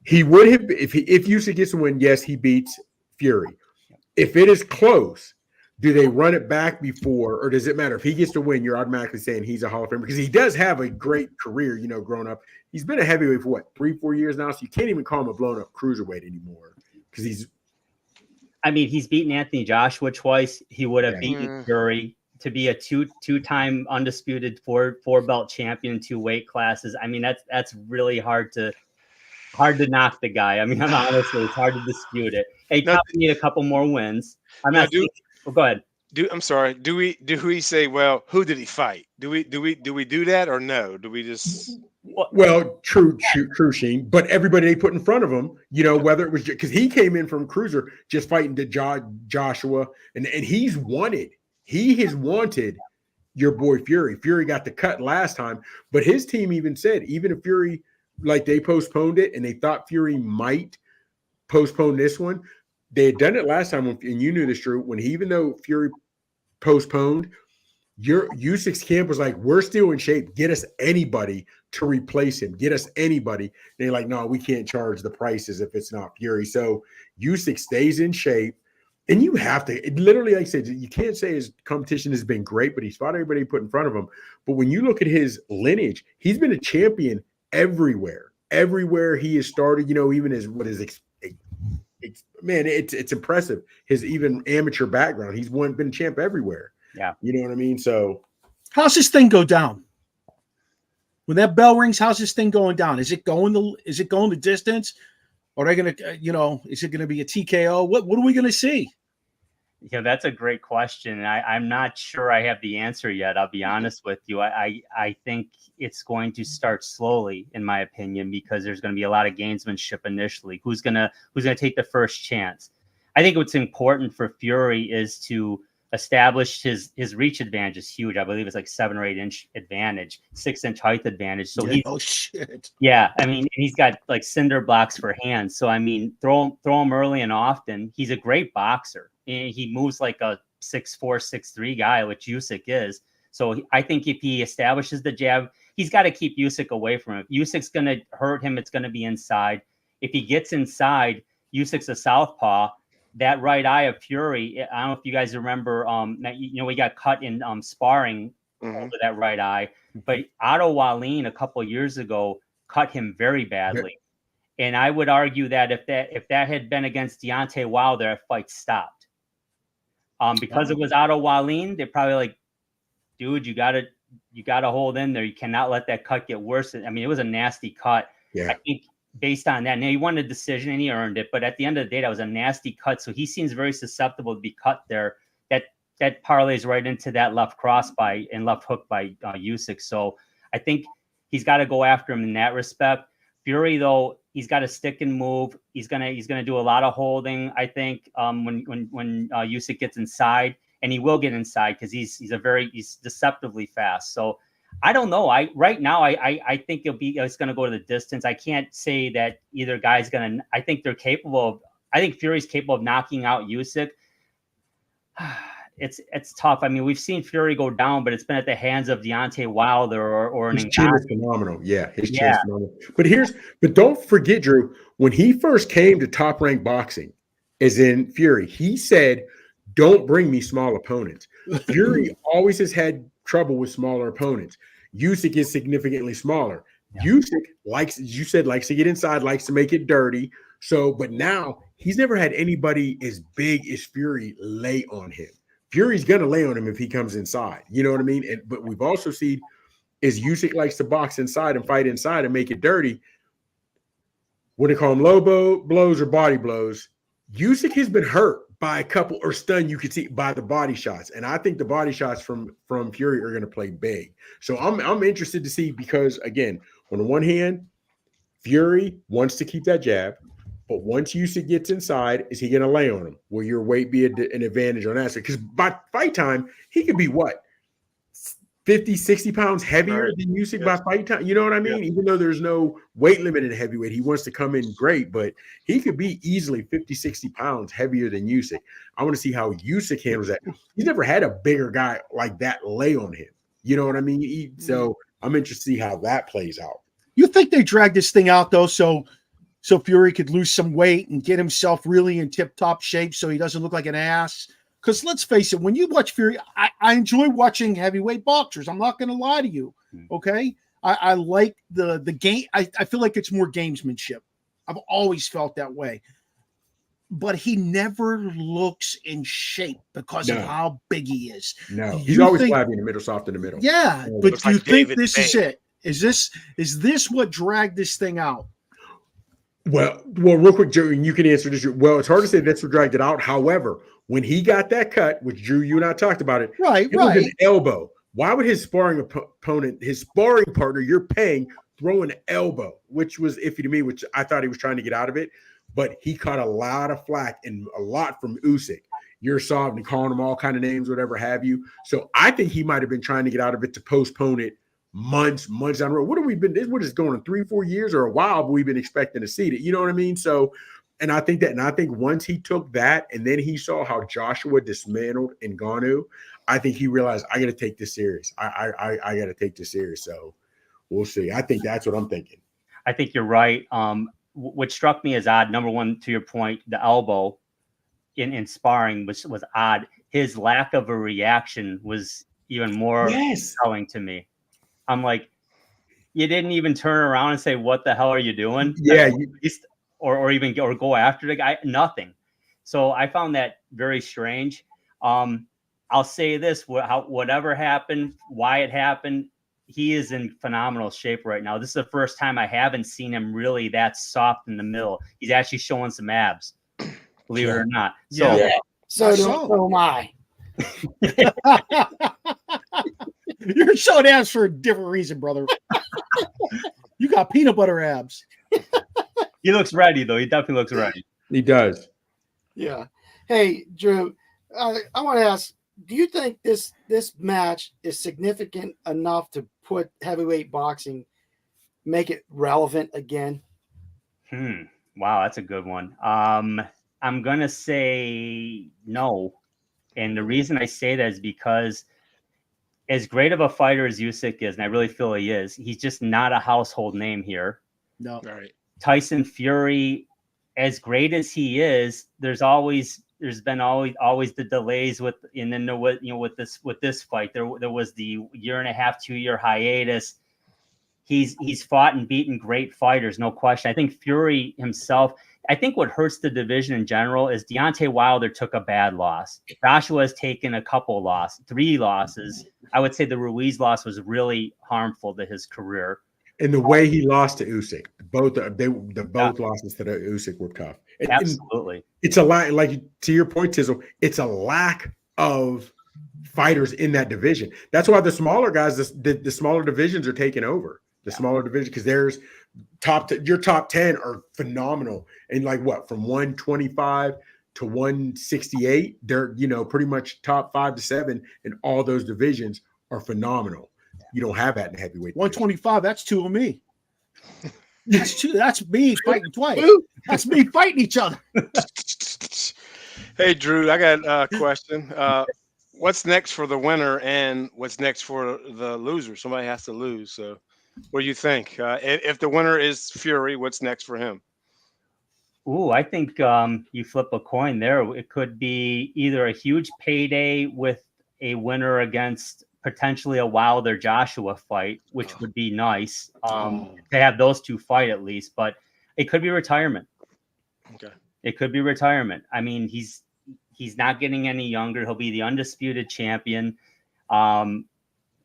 He would have – if Usyk gets a win, yes, he beats Fury. If it is close – do they run it back before, or does it matter? If he gets to win, you're automatically saying he's a Hall of Famer because he does have a great career, growing up. He's been a heavyweight for what, 3-4 years now? So you can't even call him a blown up cruiserweight anymore because he's beaten Anthony Joshua twice. He would have beaten Fury to be a two-time undisputed four belt champion in 2 weight classes. I mean, that's really hard to knock the guy. I mean, honestly, it's hard to dispute it. Hey, probably need a couple more wins. Go ahead. I'm sorry. Do we say, well, who did he fight? Do we do that or no? Do we just? Well, true, Sheen. But everybody they put in front of him, whether it was because he came in from cruiser just fighting to Joshua, and he's wanted. He has wanted your boy Fury. Fury got the cut last time, but his team even said even if Fury, like they postponed it and they thought Fury might postpone this one. They had done it last time, and you knew this, Drew, even though Fury postponed, Usyk's camp was like, we're still in shape. Get us anybody to replace him. Get us anybody. And they're like, no, we can't charge the prices if it's not Fury. So Usyk stays in shape, and you have to – literally, like I said, you can't say his competition has been great, but he's fought everybody put in front of him. But when you look at his lineage, he's been a champion everywhere. Everywhere he has started, even it's impressive. His even amateur background. He's been a champ everywhere. Yeah. You know what I mean? So how's this thing go down? When that bell rings, how's this thing going down? Is it going the distance? Or are they going to, is it going to be a TKO? What are we going to see? Yeah, that's a great question. I'm not sure I have the answer yet. I'll be honest with you. I think it's going to start slowly, in my opinion, because there's going to be a lot of gamesmanship initially. Who's gonna take the first chance? I think what's important for Fury is to establish his reach advantage is huge. I believe it's like 7 or 8 inch advantage, 6 inch height advantage. So yeah, I mean, he's got like cinder blocks for hands. So I mean, throw him early and often. He's a great boxer. He moves like a 6'4", 6'3" guy, which Usyk is. So I think if he establishes the jab, he's got to keep Usyk away from him. If Usyk's going to hurt him, it's going to be inside. If he gets inside, Usyk's a southpaw. That right eye of Fury, I don't know if you guys remember, we got cut in sparring over that right eye. But Otto Wallin a couple of years ago cut him very badly. Yep. And I would argue that if that had been against Deontay Wilder, that fight stopped. Because it was Otto Wallin, they're probably like, dude, you gotta hold in there. You cannot let that cut get worse. I mean, it was a nasty cut. Yeah. I think based on that, now he won a decision and he earned it, but at the end of the day, that was a nasty cut. So he seems very susceptible to be cut there. That parlays right into that left cross and left hook by Usyk. So I think he's got to go after him in that respect. Fury, though, he's got a stick and move. He's gonna do a lot of holding, I think, when Usyk gets inside, and he will get inside because he's deceptively fast. So I don't know. I think it's gonna go to the distance. I can't say that either guy's gonna. I think they're capable of. I think Fury's capable of knocking out Usyk. It's tough. I mean, we've seen Fury go down, but it's been at the hands of Deontay Wilder or his chin is phenomenal. Yeah, his chin is phenomenal. But don't forget, Drew, when he first came to Top Rank Boxing, as in Fury, he said, "Don't bring me small opponents." Fury always has had trouble with smaller opponents. Usyk is significantly smaller. Yeah. Usyk likes, as you said, likes to get inside, likes to make it dirty. So, but now he's never had anybody as big as Fury lay on him. Fury's going to lay on him if he comes inside. You know what I mean? But we've also seen is Usyk likes to box inside and fight inside and make it dirty. What do they call them? Low blows or body blows. Usyk has been hurt by a couple or stunned, you can see, by the body shots. And I think the body shots from Fury are going to play big. So I'm interested to see because, again, on the one hand, Fury wants to keep that jab. But once Usyk gets inside, is he going to lay on him? Will your weight be an advantage on that? Because by fight time, he could be what? 50, 60 pounds heavier than Usyk by fight time? You know what I mean? Even though there's no weight limit in heavyweight, he wants to come in great, but he could be easily 50, 60 pounds heavier than Usyk. I want to see how Usyk handles that. He's never had a bigger guy like that lay on him. You know what I mean? So I'm interested to see how that plays out. You think they dragged this thing out, though, so Fury could lose some weight and get himself really in tip-top shape so he doesn't look like an ass? Because let's face it, when you watch Fury, I enjoy watching heavyweight boxers. I'm not going to lie to you, okay? I like the game. I feel like it's more gamesmanship. I've always felt that way. But he never looks in shape because of how big he is. No, he's always flabby in the middle, soft in the middle. Yeah, but do you think this is it? Is this what dragged this thing out? Well, real quick, Joe, and you can answer this. Well, it's hard to say that's what dragged it out. However, when he got that cut, which Drew, you and I talked about it, it was an elbow. Why would his sparring opponent, his sparring partner you're paying, throw an elbow, which was iffy to me, which I thought he was trying to get out of it. But he caught a lot of flack and a lot from Usyk. You're soft and calling him all kind of names, whatever have you. So I think he might have been trying to get out of it to postpone it months down the road. What have we been? What is going on 3-4 years or a while? But we've been expecting to see it. You know what I mean? So, and I think once he took that, and then he saw how Joshua dismantled Ngannou, I think he realized I got to take this serious. I got to take this serious. So we'll see. I think that's what I'm thinking. I think you're right. What struck me as odd, number one, to your point, the elbow in sparring was odd. His lack of a reaction was even more telling to me. I'm like, you didn't even turn around and say, "What the hell are you doing?" Yeah, or go after the guy. Nothing. So I found that very strange. I'll say this: whatever happened, why it happened, he is in phenomenal shape right now. This is the first time I haven't seen him really that soft in the middle. He's actually showing some abs, believe it or not. So am I. You're showing abs for a different reason, brother. You got peanut butter abs. He looks ready, though. He definitely looks ready. He does. Yeah. Hey, Drew, I want to ask, do you think this match is significant enough to put heavyweight boxing, make it relevant again? Wow, that's a good one. I'm going to say no. And the reason I say that is because as great of a fighter as Usyk is, and I really feel he is, he's just not a household name here. No. Right. Tyson Fury, as great as he is, there's been always the delays with this fight. There was the 1.5-2 year hiatus. He's fought and beaten great fighters, no question. I think Fury himself, I think what hurts the division in general is Deontay Wilder took a bad loss. Joshua has taken a couple losses, 3 losses. I would say the Ruiz loss was really harmful to his career. And the way he lost to Usyk, both losses to the Usyk were tough. Absolutely. It's a lack, like to your point, Tizzle, it's a lack of fighters in that division. That's why the smaller guys, the smaller divisions are taking over. the smaller division, because there's your top 10 are phenomenal. And like what, from 125 to 168, they're, pretty much top 5 to 7 in all those divisions are phenomenal. You don't have that in the heavyweight. 125, that's two of me. That's me fighting twice. That's me fighting each other. Hey, Drew, I got a question. What's next for the winner and what's next for the loser? Somebody has to lose. So what do you think? If the winner is Fury, what's next for him? Ooh, I think you flip a coin there. It could be either a huge payday with a winner against potentially a Wilder Joshua fight, which would be nice to have those two fight at least, but it could be retirement. Okay. It could be retirement. I mean, he's not getting any younger. He'll be the undisputed champion. I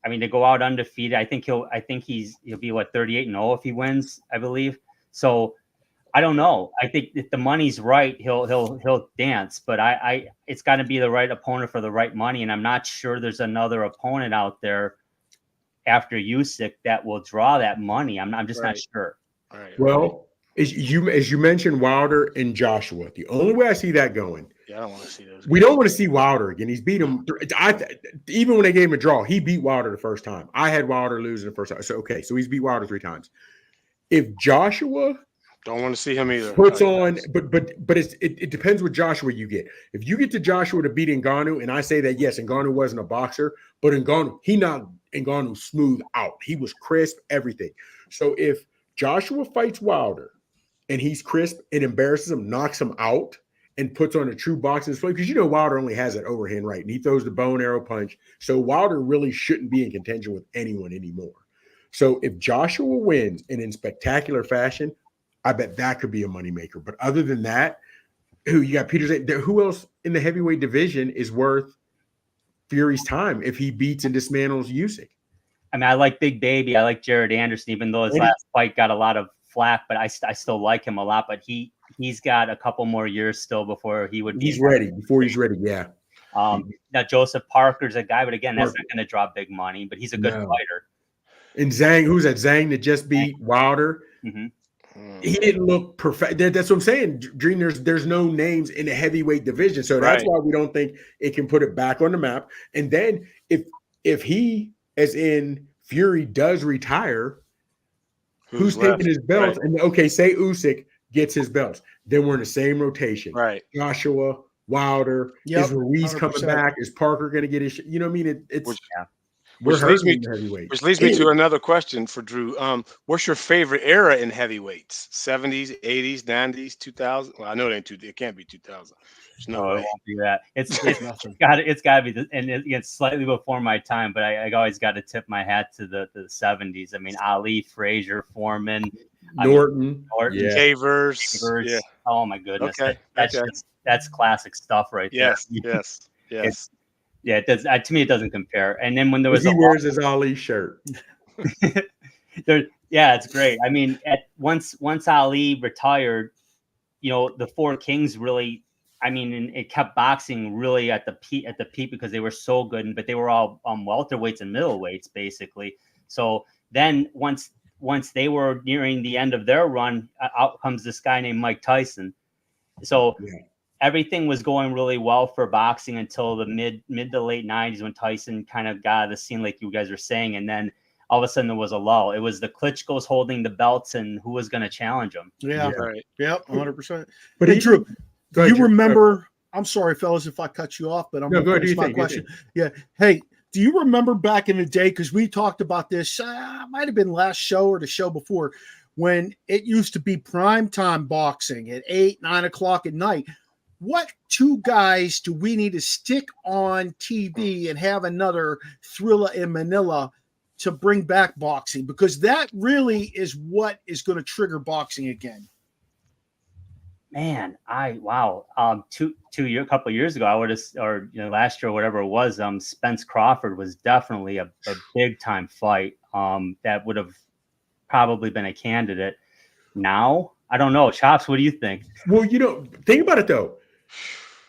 mean, to go out undefeated, I think he'll be 38-0 if he wins, I believe. So I don't know. I think if the money's right, he'll dance, but it's got to be the right opponent for the right money. And I'm not sure there's another opponent out there after Usyk that will draw that money. I'm just not sure. All right. Well, as you mentioned, Wilder and Joshua, the only way I see that going. Yeah, I don't want to see those. We don't want to see Wilder again. He's beat him. Even when they gave him a draw, he beat Wilder the first time. I had Wilder losing the first time. So he's beat Wilder 3 times. If Joshua don't want to see him either. Puts on, but it depends what Joshua you get. If you get to Joshua to beat Ngannou, and I say that yes, Ngannou wasn't a boxer, but he knocked Ngannou smooth out. He was crisp, everything. So if Joshua fights Wilder and he's crisp and embarrasses him, knocks him out, and puts on a true boxing display, because Wilder only has that overhand right, and he throws the bow and arrow punch. So Wilder really shouldn't be in contention with anyone anymore. So if Joshua wins and in spectacular fashion, I bet that could be a moneymaker. But other than that, you got who else in the heavyweight division is worth Fury's time if he beats and dismantles Usyk? I mean, I like Big Baby. I like Jared Anderson, even though his last fight got a lot of flack, but I still like him a lot. But he's got a couple more years still before he would be. He's ready. Before he's ready, yeah. Now Joseph Parker's a guy, but again, that's not going to draw big money. But he's a good fighter. And Zhang, who's that? Zhang that just beat Wilder. Mm-hmm. He didn't look perfect. That's what I'm saying, Dream. There's no names in the heavyweight division, so that's why we don't think it can put it back on the map. And then if he, as in Fury, does retire, who's taking his belts? Right. And say Usyk gets his belts, then we're in the same rotation. Right. Joshua, Wilder, is Ruiz 100%. Coming back? Is Parker going to get his? You know what I mean? Which leads me to another question for Drew. What's your favorite era in heavyweights? 70s, 80s, 90s, 2000? Well, I know it can't be 2000. No, it won't be that. It's got to be, and it's slightly before my time, but I always got to tip my hat to the 70s. I mean, Ali, Frazier, Foreman, Norton, Cavers. Yeah. Oh my goodness. Okay. That's classic stuff right there. Yes. Yeah, it does. To me, it doesn't compare. And then when there was he wears his Ali shirt. It's great. I mean, once Ali retired, the Four Kings really. I mean, it kept boxing really at the peak because they were so good, but they were all welterweights and middleweights basically. So then once they were nearing the end of their run, out comes this guy named Mike Tyson. So. Yeah. Everything was going really well for boxing until the mid to late 90s when Tyson kind of got out of the scene, like you guys were saying. And then all of a sudden there was a lull. It was the Klitschko's holding the belts and who was going to challenge them. Yeah. Right. Yep. 100%. But hey, Drew, you remember, I'm sorry, fellas, if I cut you off, but I'm going to finish my question. Yeah. Hey, do you remember back in the day, because we talked about this, might have been last show or the show before, when it used to be primetime boxing at 8, 9 o'clock at night. What two guys do we need to stick on TV and have another Thriller in Manila to bring back boxing? Because that really is what is going to trigger boxing again. Man, a couple of years ago, I would have, or last year or whatever it was, Spence Crawford was definitely a big time fight. That would have probably been a candidate. Now, I don't know. Chops, what do you think? Well, think about it though.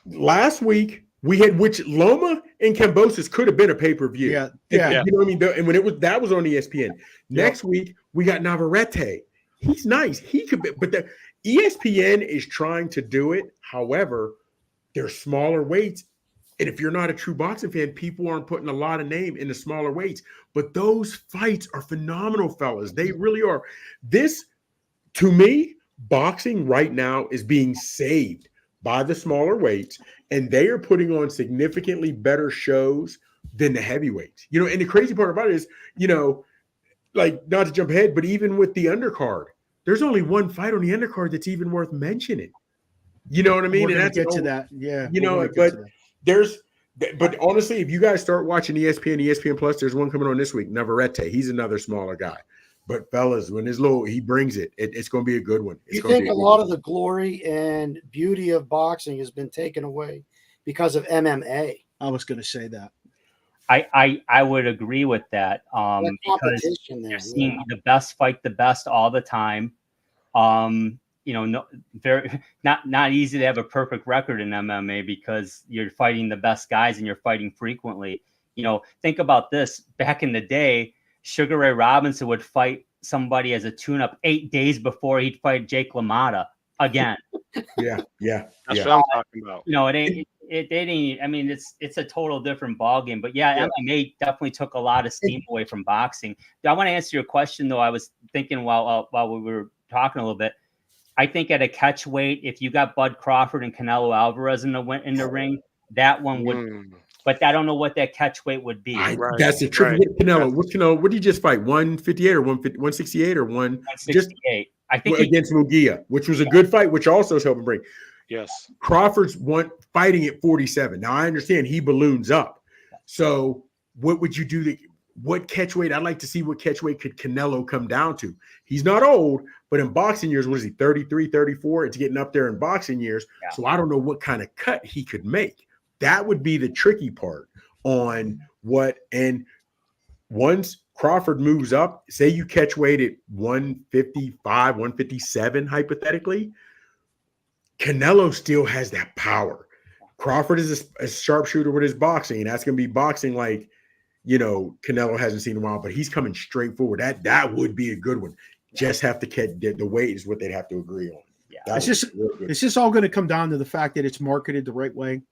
Last week, We had which Loma and Kambosos could have been a pay-per-view. Yeah. You know what I mean? And when that was on ESPN. Next week we got Navarrete. He's nice. He could be, but the ESPN is trying to do it. However, they're smaller weights. And if you're not a true boxing fan, people aren't putting a lot of name in the smaller weights. But those fights are phenomenal, fellas. They really are. This, to me, boxing right now is being saved by the smaller weights, and they are putting on significantly better shows than the heavyweights. You know, and the crazy part about it is, you know, like, not to jump ahead, but even with the undercard, there's only one fight on the undercard that's even worth mentioning. You know what I mean? We're going to get to that. Yeah. You know, but honestly, if you guys start watching ESPN Plus, there's one coming on this week, Navarrete. He's another smaller guy. But fellas, when he brings it, it's going to be a good one. You think a lot of the glory and beauty of boxing has been taken away because of MMA? I was going to say that. I would agree with that. Because you're seeing the best fight the best all the time. You know, not easy to have a perfect record in MMA because you're fighting the best guys and you're fighting frequently. You know, think about this. Back in the day, Sugar Ray Robinson would fight somebody as a tune-up 8 days before he'd fight Jake LaMotta again. Yeah. That's what I'm talking about. You know, it ain't. I mean, it's a total different ballgame. But yeah, MMA definitely took a lot of steam away from boxing. I want to answer your question though. I was thinking while we were talking a little bit. I think at a catch weight, if you got Bud Crawford and Canelo Alvarez in the ring, that one would. But I don't know what that catch weight would be. That's the trick. Right. Canelo. What Canelo? What did he just fight? 158 or 168 or 168? I think against Munguia, which was a good fight, which also is helping bring. Yes. Crawford's fighting at 47. Now I understand he balloons up. So what would you do? What catch weight? I'd like to see what catch weight could Canelo come down to. He's not old, but in boxing years, what is he, 33, 34? It's getting up there in boxing years. Yeah. So I don't know what kind of cut he could make. That would be the tricky part on what. And once Crawford moves up, say you catch weight at 155, 157, hypothetically, Canelo still has that power. Crawford is a sharpshooter with his boxing, and that's going to be boxing like, you know, Canelo hasn't seen in a while, but he's coming straight forward. That would be a good one. Just have to catch the weight is what they'd have to agree on. Yeah, it's just all going to come down to the fact that it's marketed the right way.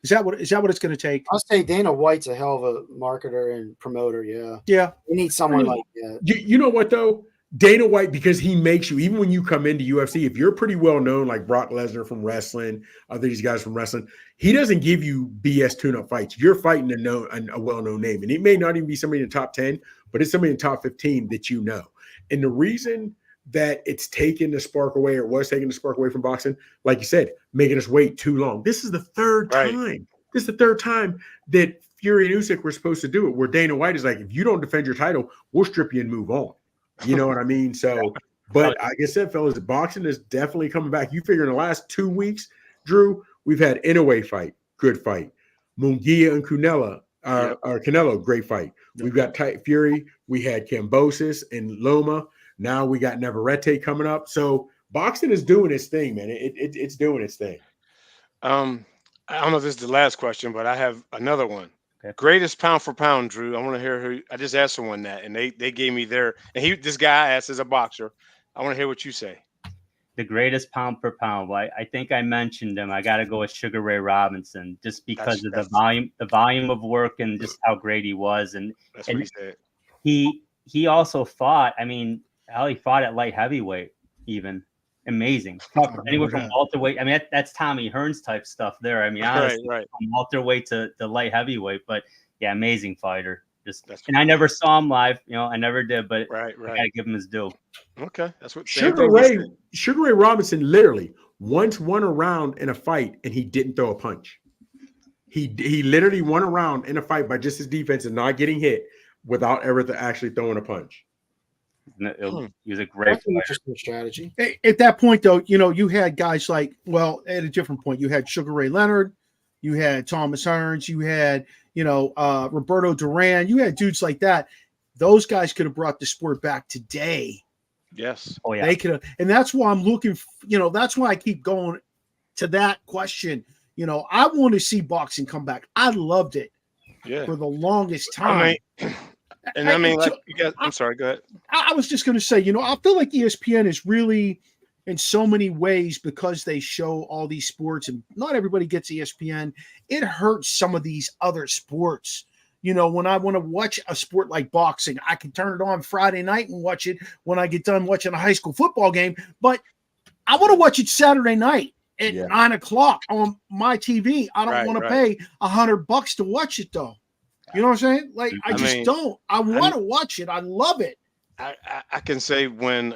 Is that what it's going to take? I'll say Dana White's a hell of a marketer and promoter. Yeah. We need someone like that. You know what though? Dana White, because he makes you, even when you come into UFC, if you're pretty well known, like Brock Lesnar from wrestling, other these guys from wrestling, he doesn't give you BS tune-up fights. You're fighting a well-known name, and it may not even be somebody in the top 10, but it's somebody in the top 15 that you know. And the reason that it's taken the spark away, or was taking the spark away from boxing, like you said, making us wait too long. This is the third time. This is the third time that Fury and Usyk were supposed to do it, where Dana White is like, if you don't defend your title, we'll strip you and move on. You know what I mean? So, but like I said, fellas, boxing is definitely coming back. You figure in the last 2 weeks, Drew, we've had Inoue fight, good fight. Munguia and Canelo, great fight. We've got Fury. We had Kambosos and Loma. Now we got Navarrete coming up. So boxing is doing its thing, man. It's doing its thing. I don't know if this is the last question, but I have another one. Okay. Greatest pound for pound, Drew. I want to hear who. I just asked someone that, and they gave me their. And this guy asked as a boxer. I want to hear what you say. The greatest pound per pound. Well, I think I mentioned him. I got to go with Sugar Ray Robinson, just because of the volume of work and just how great he was. And that's what he said. He also fought. I mean, he fought at light heavyweight, even. Amazing. Anywhere from welterweight. I mean, that's Tommy Hearns type stuff there. I mean, honestly, right. From welterweight to light heavyweight. But yeah, amazing fighter. And I never saw him live. You know, I never did. But I gotta give him his due. Okay, that's what Sugar Ray Robinson literally once won a round in a fight and he didn't throw a punch. He literally won a round in a fight by just his defense and not getting hit without ever actually throwing a punch. He was a great interesting strategy. At that point, though, you know, you had guys like, well, at a different point, you had Sugar Ray Leonard, you had Thomas Hearns, you had, you know, Roberto Duran, you had dudes like that. Those guys could have brought the sport back today. Yes. They could have. And that's why I'm looking, you know, that's why I keep going to that question. You know, I want to see boxing come back. I loved it for the longest time. I'm sorry, go ahead. I was just going to say, you know, I feel like ESPN is really, in so many ways, because they show all these sports and not everybody gets ESPN, it hurts some of these other sports. You know, when I want to watch a sport like boxing, I can turn it on Friday night and watch it when I get done watching a high school football game. But I want to watch it Saturday night at 9 o'clock on my TV. I don't want to pay $100 to watch it, though. You know what I'm saying? Like, I just don't. I want to watch it. I love it. I can say when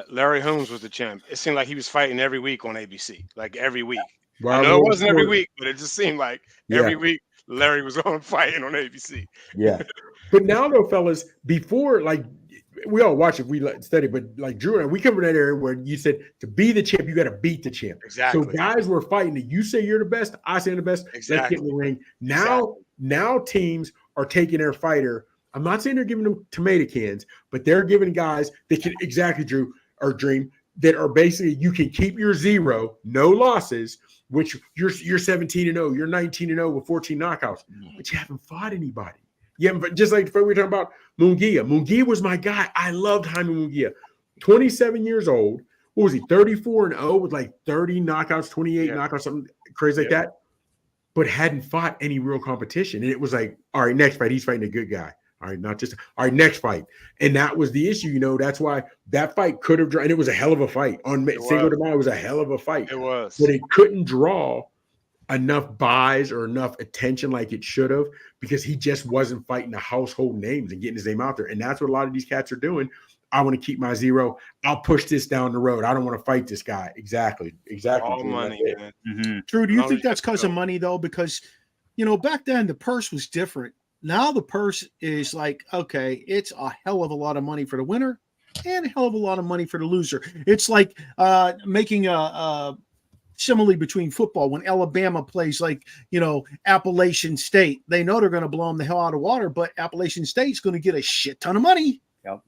Larry Holmes was the champ, it seemed like he was fighting every week on ABC, like every week. I know it wasn't every week, but it just seemed like every week Larry was on fighting on ABC. Yeah. But now, though, fellas, before, like, we all watch it, we study, but like Drew and I, we come from that area where you said to be the champ, you got to beat the champ. Exactly. So guys were fighting that you say you're the best, I say I'm the best. Exactly. Let's get in the ring. Now teams are taking their fighter. I'm not saying they're giving them tomato cans, but they're giving guys that can Drew or Dream that are basically you can keep your 0, no losses, which you're 17-0, you're 19-0 with 14 knockouts, but you haven't fought anybody. Yeah, but just like we were talking about Munguia. Munguia was my guy. I loved Jaime Munguia. 27 years old. What was he? 34-0 with like 30 knockouts, 28 knockouts, something crazy like that. But hadn't fought any real competition. And it was like, all right, next fight, he's fighting a good guy. All right, next fight. And that was the issue, you know. That's why that fight could have drawn. And it was a hell of a fight. On Cinco de Mayo, it was a hell of a fight. It was. But it couldn't draw enough buys or enough attention like it should have because he just wasn't fighting the household names and getting his name out there. And that's what a lot of these cats are doing. I want to keep my 0. I'll push this down the road. I don't want to fight this guy. Exactly. All money, man. Mm-hmm. Drew, do you think that's because of money, though? Because, you know, back then the purse was different. Now the purse is like, okay, it's a hell of a lot of money for the winner and a hell of a lot of money for the loser. It's like making a simile between football. When Alabama plays, like, you know, Appalachian State, they know they're going to blow them the hell out of water, but Appalachian State's going to get a shit ton of money. Yep.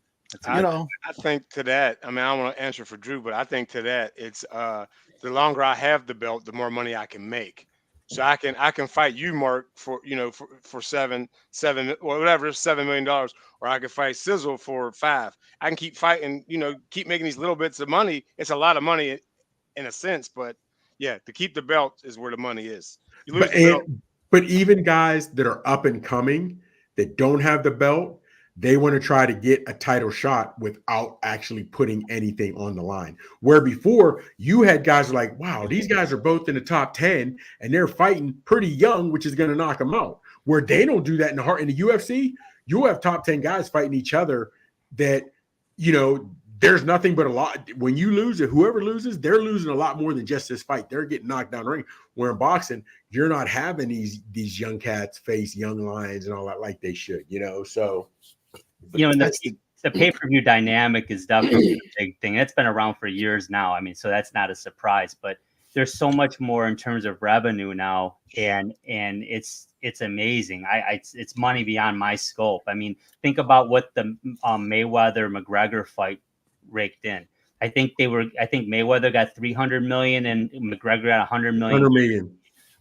I think to that, I mean, I don't want to answer for Drew, but I think to that, it's the longer I have the belt, the more money I can make. So I can fight you, Mark, for, you know, for seven or whatever, $7 million, or I can fight Sizzle for 5. I can keep fighting, you know, keep making these little bits of money. It's a lot of money in a sense, but yeah, to keep the belt is where the money is. You lose the belt. But even guys that are up and coming that don't have the belt, they want to try to get a title shot without actually putting anything on the line. Where before you had guys like, wow, these guys are both in the top 10 and they're fighting pretty young, which is going to knock them out. Where they don't do that in the UFC, you have top 10 guys fighting each other that, you know, there's nothing but a lot. When you lose it, whoever loses, they're losing a lot more than just this fight. They're getting knocked down the ring. Where in boxing, you're not having these young cats face young lions and all that like they should, you know. So, you know, the pay-per-view dynamic is definitely a big thing. It's been around for years now. I mean, so that's not a surprise. But there's so much more in terms of revenue now, and it's amazing. It's money beyond my scope. I mean, think about what the Mayweather-McGregor fight raked in. I think Mayweather got 300 million and McGregor got 100 million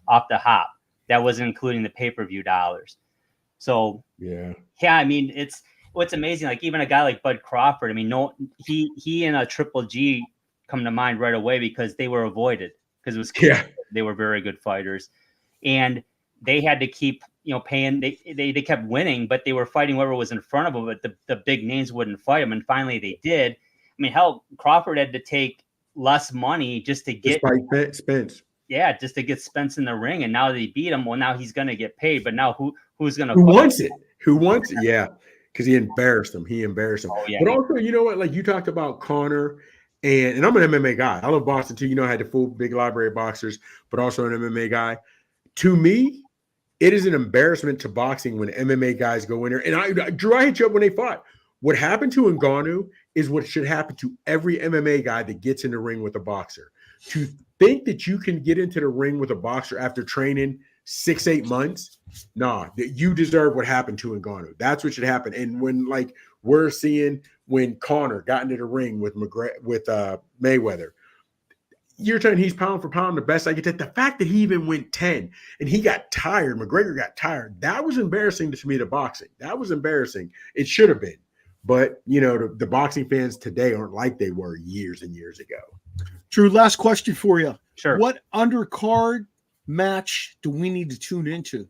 off the hop. That wasn't including the pay-per-view dollars. So yeah, I mean, it's what's amazing. Like even a guy like Bud Crawford. I mean, he and a Triple G come to mind right away because they were avoided because it was they were very good fighters, and they had to keep, you know, paying. They kept winning, but they were fighting whoever was in front of them. But the big names wouldn't fight them, and finally they did. I mean, hell, Crawford had to take less money just to get Spence. Yeah, just to get Spence in the ring, and now they beat him. Well, now he's going to get paid, but now who's going to? Who wants it? Who wants it? Yeah, because he embarrassed him. Oh, yeah, but also, you know what? Like you talked about Conor, and I'm an MMA guy. I love boxing too. You know, I had the full big library of boxers, but also an MMA guy. To me, it is an embarrassment to boxing when MMA guys go in there. And Drew, I hit you up when they fought. What happened to Ngannou is what should happen to every MMA guy that gets in the ring with a boxer. To think that you can get into the ring with a boxer after training 6-8 months, that you deserve what happened to Ngannou. That's what should happen. And when like we're seeing when Conor got into the ring with Mayweather, you're telling he's pound for pound the best. I get that. The fact that he even went 10 and he got tired, McGregor got tired. That was embarrassing to me. The boxing, that was embarrassing. It should have been, but the boxing fans today aren't like they were years and years ago. Drew, last question for you. Sure. What undercard match do we need to tune into?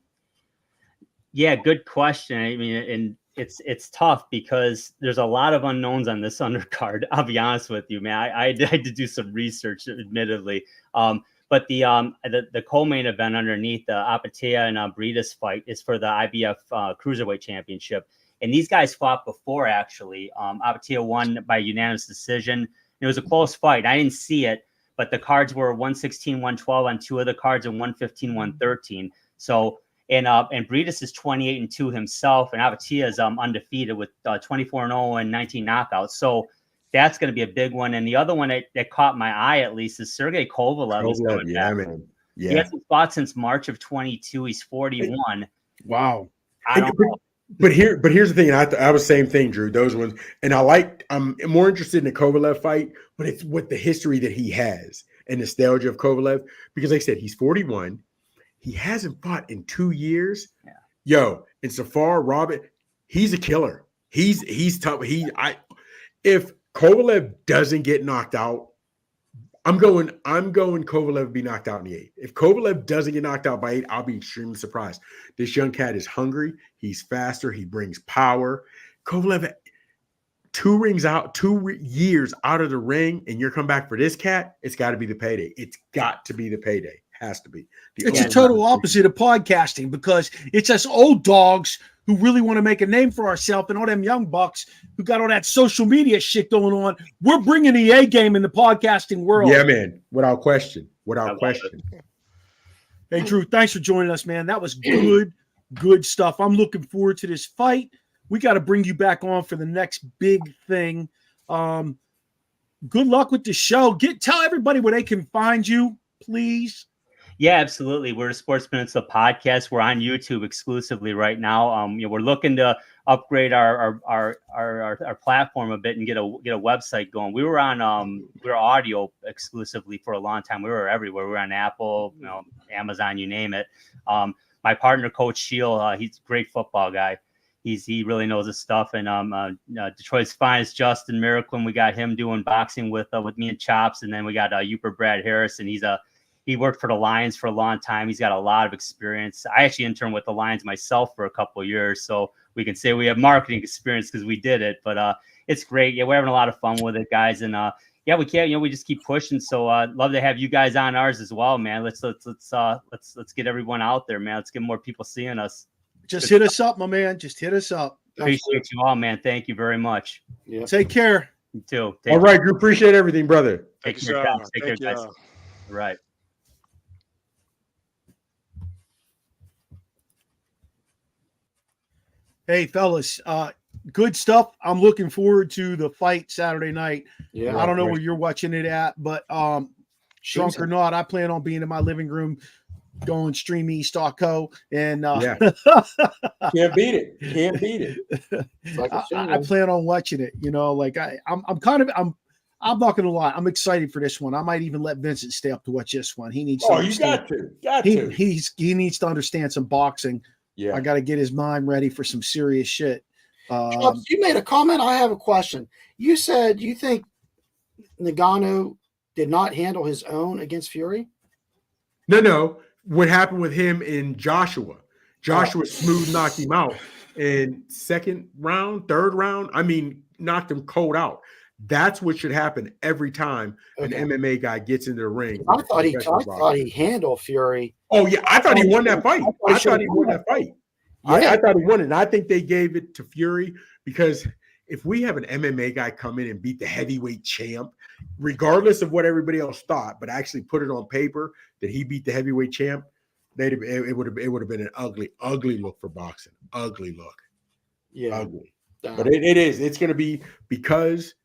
Yeah, good question. I mean, and it's tough because there's a lot of unknowns on this undercard. I'll be honest with you, man. I had to do some research, admittedly. But the co-main event underneath the Apatia and Bridas fight is for the IBF Cruiserweight Championship, and these guys fought before actually. Apatia won by unanimous decision. It was a close fight. I didn't see it, but the cards were 116, 112 on two of the cards and 115, 113. So. And Bridas is 28-2 himself, and Apatia is undefeated with 24-0 and 19 knockouts. So that's going to be a big one. And the other one that caught my eye, at least, is Sergey Kovalev. Yeah, man. Yeah. He hasn't fought since March of 22. He's 41. Wow. I don't know. But here's the thing. I was same thing, Drew. Those ones, and I'm more interested in the Kovalev fight, but it's with the history that he has and nostalgia of Kovalev, because like I said, he's 41. He hasn't fought in 2 years. Yeah. Yo, and Safar Robin, he's a killer. He's tough. If Kovalev doesn't get knocked out, I'm going Kovalev to be knocked out in the 8th. If Kovalev doesn't get knocked out by 8, I'll be extremely surprised. This young cat is hungry. He's faster. He brings power. Kovalev, 2 years out of the ring, and you're coming back for this cat, it's got to be the payday. It's got to be the payday. Has to be. It's a total opposite of podcasting, because it's us old dogs who really want to make a name for ourselves, and all them young bucks who got all that social media shit going on. We're bringing the A game in the podcasting world. Yeah, man. Without question. Hey, Drew, thanks for joining us, man. That was good stuff. I'm looking forward to this fight. We got to bring you back on for the next big thing. Good luck with the show. Tell everybody where they can find you, please. Yeah, absolutely. We're the Sports Peninsula Podcast. We're on YouTube exclusively right now. We're looking to upgrade our platform a bit and get a website going. We were audio exclusively for a long time. We were everywhere. We were on Apple, Amazon, you name it. My partner, Coach Shield, he's a great football guy. He really knows his stuff. And Detroit's finest Justin Miracle, we got him doing boxing with me and Chops, and then we got Uper Brad Harris, and he worked for the Lions for a long time. He's got a lot of experience. I actually interned with the Lions myself for a couple of years, so we can say we have marketing experience because we did it. But it's great. Yeah, we're having a lot of fun with it, guys. And we can't. We just keep pushing. So love to have you guys on ours as well, man. Let's get everyone out there, man. Let's get more people seeing us. Just hit us up, my man. Just hit us up. Appreciate you all, man. Thank you very much. Yeah. Take care. You too. All right, Drew. Appreciate everything, brother. Take care, guys. Take care, guys. All right. Hey, fellas, good stuff. I'm looking forward to the fight Saturday night. Yeah, I don't know where you're watching it at, but drunk or not, I plan on being in my living room going streameast.co and can't beat it. Like I plan on watching it. I'm not gonna lie, I'm excited for this one. I might even let Vincent stay up to watch this one. He needs to. You got to. He needs to understand some boxing. Yeah, I got to get his mind ready for some serious shit. You made a comment. I have a question. You said you think Ngannou did not handle his own against Fury? No. What happened with him in Joshua? Joshua smooth knocked him out in third round. I mean, knocked him cold out. That's what should happen every time an MMA guy gets into the ring. I thought he handled Fury. Oh yeah, I thought he won that fight. I thought he won that fight. I thought he won it. And I think they gave it to Fury because if we have an MMA guy come in and beat the heavyweight champ, regardless of what everybody else thought, but actually put it on paper that he beat the heavyweight champ, it would have been an ugly look for boxing. Ugly look. Yeah. Ugly. But it is. It's going to be because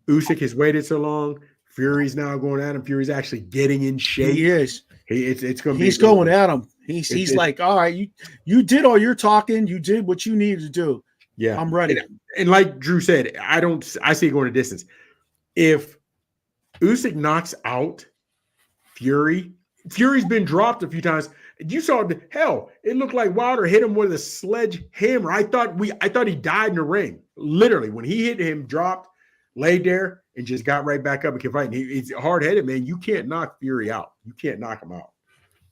Usyk has waited so long. Fury's now going at him. Fury's actually getting in shape. He is. It's going to be. He's going at him. He's like, all right, you did all your talking. You did what you needed to do. Yeah, I'm ready. And like Drew said, I see it going a distance. If Usyk knocks out Fury's been dropped a few times. You saw it looked like Wilder hit him with a sledgehammer. I thought he died in the ring. Literally, when he hit him, dropped, laid there, and just got right back up and kept fighting. He's hard-headed, man. You can't knock Fury out. You can't knock him out.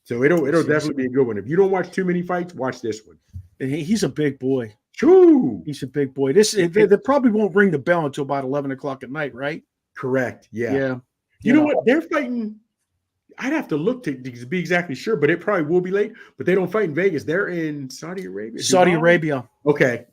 So it'll definitely be a good one. If you don't watch too many fights, watch this one. He's a big boy. True. He's a big boy. They probably won't ring the bell until about 11 o'clock at night, right? Correct. Yeah. Yeah. You know what? They're fighting. I'd have to look to be exactly sure, but it probably will be late. But they don't fight in Vegas. They're in Saudi Arabia. Saudi Arabia. Okay.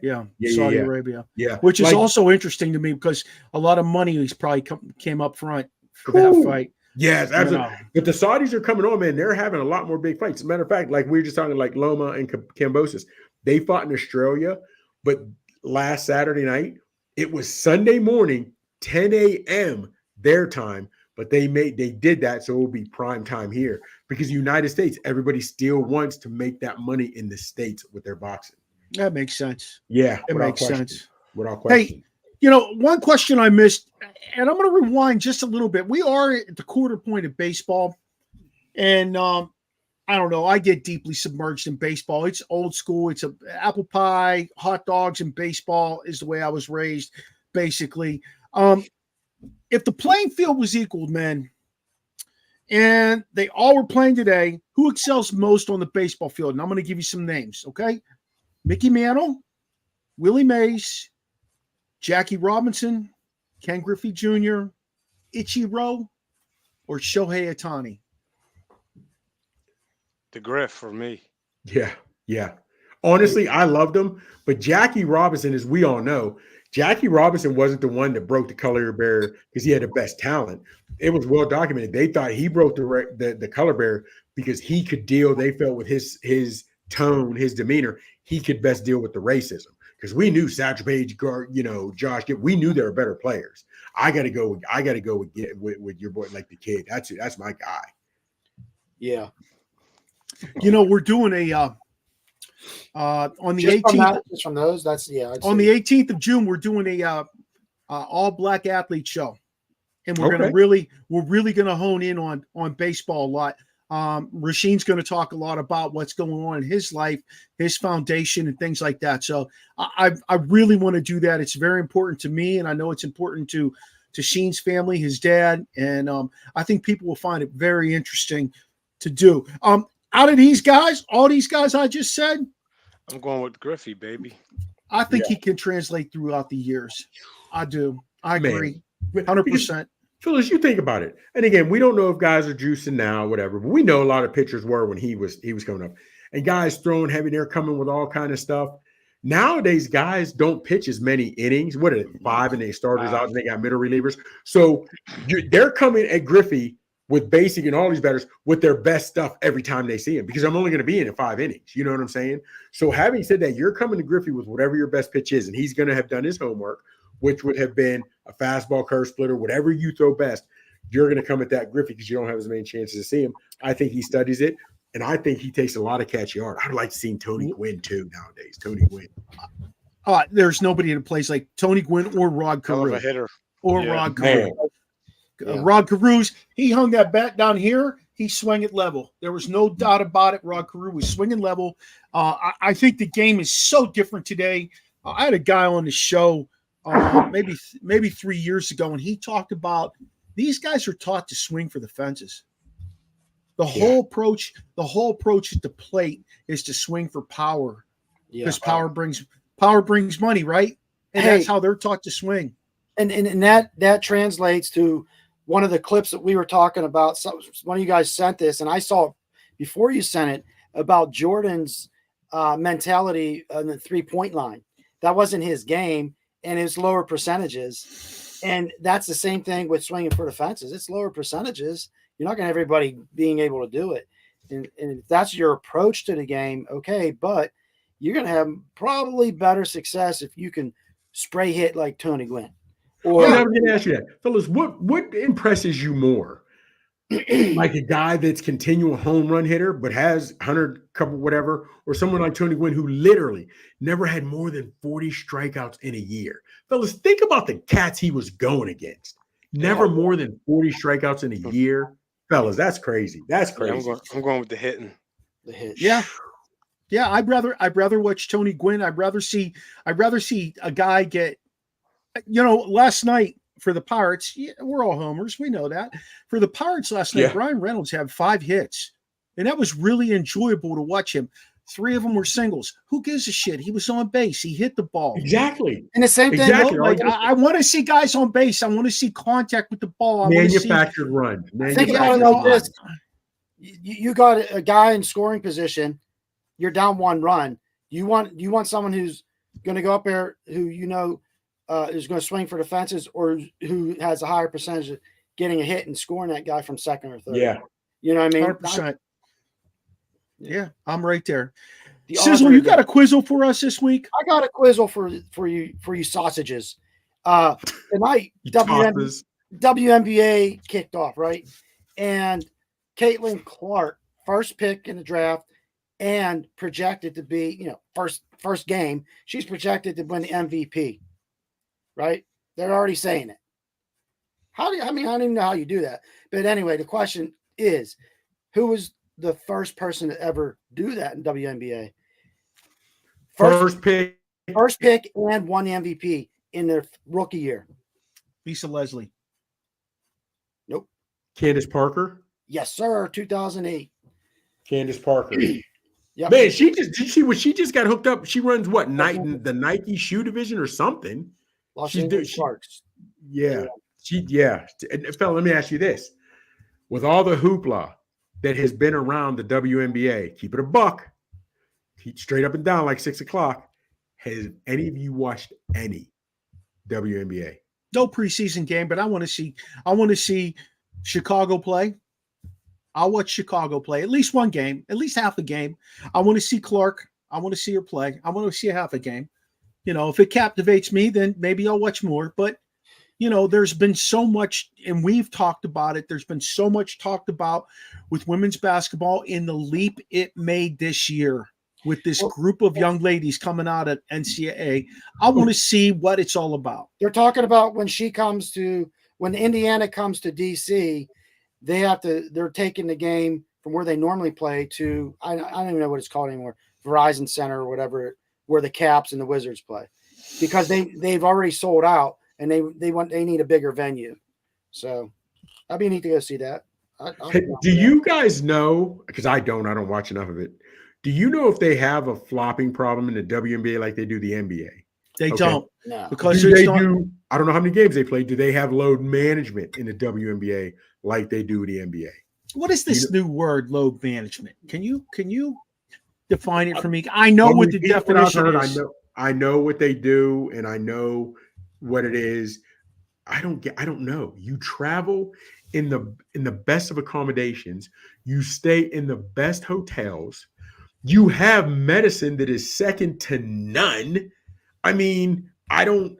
Yeah. Saudi Arabia. Yeah. Which is also interesting to me because a lot of money is probably came up front for that fight. Yes, absolutely. But the Saudis are coming on, man. They're having a lot more big fights. As a matter of fact, like we were just talking, like Loma and Kambosos, they fought in Australia, but last Saturday night, it was Sunday morning, 10 a.m. their time. But they did that, so it will be prime time here because the United States, everybody still wants to make that money in the States with their boxing. That makes sense. Yeah, it makes sense. Without question. Hey, one question I missed, and I'm going to rewind just a little bit. We are at the quarter point of baseball, and I don't know. I get deeply submerged in baseball. It's old school. It's apple pie, hot dogs, and baseball is the way I was raised, basically. If the playing field was equal, man, and they all were playing today, who excels most on the baseball field? And I'm going to give you some names, okay? Mickey Mantle, Willie Mays, Jackie Robinson, Ken Griffey Jr., Ichiro, or Shohei Ohtani? The Griff for me. Yeah. Honestly, I loved him, but Jackie Robinson, as we all know, Jackie Robinson wasn't the one that broke the color barrier because he had the best talent. It was well documented. They thought he broke the color barrier because he could deal, they felt, with his tone, his demeanor, he could best deal with the racism. Because we knew Satchel Paige, Josh, we knew they were better players. I got to go with your boy, like the kid. That's my guy. Yeah. We're doing a on the 18th from those. That's on the 18th of June, we're doing a all black athlete show, and we're really gonna hone in on baseball a lot. Rasheen's going to talk a lot about what's going on in his life, his foundation, and things like that. So I really want to do that. It's very important to me, and I know it's important to Sheen's family, his dad, and I think people will find it very interesting to do. Out of these guys, all these guys I just said, I'm going with Griffey, baby. I think he can translate throughout the years. I do. I agree. 100%. Phyllis, you think about it. And again, we don't know if guys are juicing now, whatever, but we know a lot of pitchers were when he was coming up. And guys throwing heavy, they're coming with all kind of stuff. Nowadays, guys don't pitch as many innings. What is it, 5, and they starters out and they got middle relievers. So they're coming at Griffey with basic and all these batters with their best stuff every time they see him, because I'm only going to be in 5 innings. You know what I'm saying? So having said that, you're coming to Griffey with whatever your best pitch is, and he's going to have done his homework, which would have been a fastball, curve splitter, whatever you throw best. You're going to come at that Griffey because you don't have as many chances to see him. I think he studies it, and I think he takes a lot of catchy art. I'd like to see Tony Gwynn too nowadays. Tony Gwynn. There's nobody that plays like Tony Gwynn or Rod Carew. Hell of a hitter. Rod Carew. Rod Carew's, he hung that bat down here. He swung it level. There was no doubt about it. Rod Carew was swinging level. I think the game is so different today. I had a guy on the show maybe 3 years ago, and he talked about these guys are taught to swing for the fences. The whole approach at the plate is to swing for power, because power brings money, right? And that's how they're taught to swing. And that translates to one of the clips that we were talking about. So one of you guys sent this, and I saw before you sent it about Jordan's mentality on the 3-point line. That wasn't his game, and his lower percentages. And that's the same thing with swinging for the fences. It's lower percentages. You're not going to have everybody being able to do it. And if that's your approach to the game, okay, but you're going to have probably better success if you can spray hit like Tony Gwynn. Or I'm going to ask you that, fellas. What impresses you more, like a guy that's continual home run hitter but has 100 couple whatever, or someone like Tony Gwynn who literally never had more than 40 strikeouts in a year? Fellas, think about the cats he was going against. Never more than 40 strikeouts in a year. fellas, that's crazy. That's crazy. Yeah, I'm going with the hitting. The hit. Yeah. Yeah, I'd rather watch Tony Gwynn. I'd rather see a guy get, last night for the Pirates, we're all homers, we know that. For the Pirates last night, Brian Reynolds had 5 hits, and that was really enjoyable to watch him. 3 of them were singles. Who gives a shit? He was on base. He hit the ball. Exactly. And the same thing. Exactly. I want to see guys on base. I want to see contact with the ball. Manufactured run. Think about it like this. You got a guy in scoring position. You're down 1 run. You want someone who's going to go up there who is going to swing for the fences, or who has a higher percentage of getting a hit and scoring that guy from second or third. Yeah. You know what I mean? 100%. Yeah, I'm right there. Sizzle, you got a quizzle for us this week? I got a quizzle for you sausages. Tonight, WNBA kicked off, right? And Caitlin Clark, first pick in the draft, and projected to be, first game, she's projected to win the MVP, right? They're already saying it. I don't even know how you do that. But anyway, the question is, who was the first person to ever do that in WNBA? First pick and won the MVP in their rookie year. Lisa Leslie. Nope. Candace Parker. Yes, sir. 2008. Candace Parker. Yep. Man, she just got hooked up. She runs what the Nike shoe division or something. Los Angeles Sharks. Yeah. Fella, let me ask you this: with all the hoopla that has been around the WNBA, keep it a buck, keep straight up and down like 6 o'clock. Has any of you watched any WNBA? No preseason game, but I want to see Chicago play. I'll watch Chicago play at least one game, at least half a game. I want to see Clark. I want to see her play. I want to see half a game. If it captivates me, then maybe I'll watch more. But, there's been so much, and we've talked about it. There's been so much talked about with women's basketball in the leap it made this year with this group of young ladies coming out at NCAA. I want to see what it's all about. They're talking about when Indiana comes to DC, they're taking the game from where they normally play to, I don't even know what it's called anymore, Verizon Center or whatever, where the Caps and the Wizards play, because they've already sold out and they need a bigger venue. So that'd be neat to go see that. Do you guys know, because I don't watch enough of it. Do you know if they have a flopping problem in the WNBA like they do the NBA? They don't. No. Because I don't know how many games they play. Do they have load management in the WNBA like they do the NBA? What is this new word, load management? Can you define it for me? I know what the definition is. I know what they do, and I know what it is. I don't know. You travel in the best of accommodations. You stay in the best hotels. You have medicine that is second to none. I mean, I don't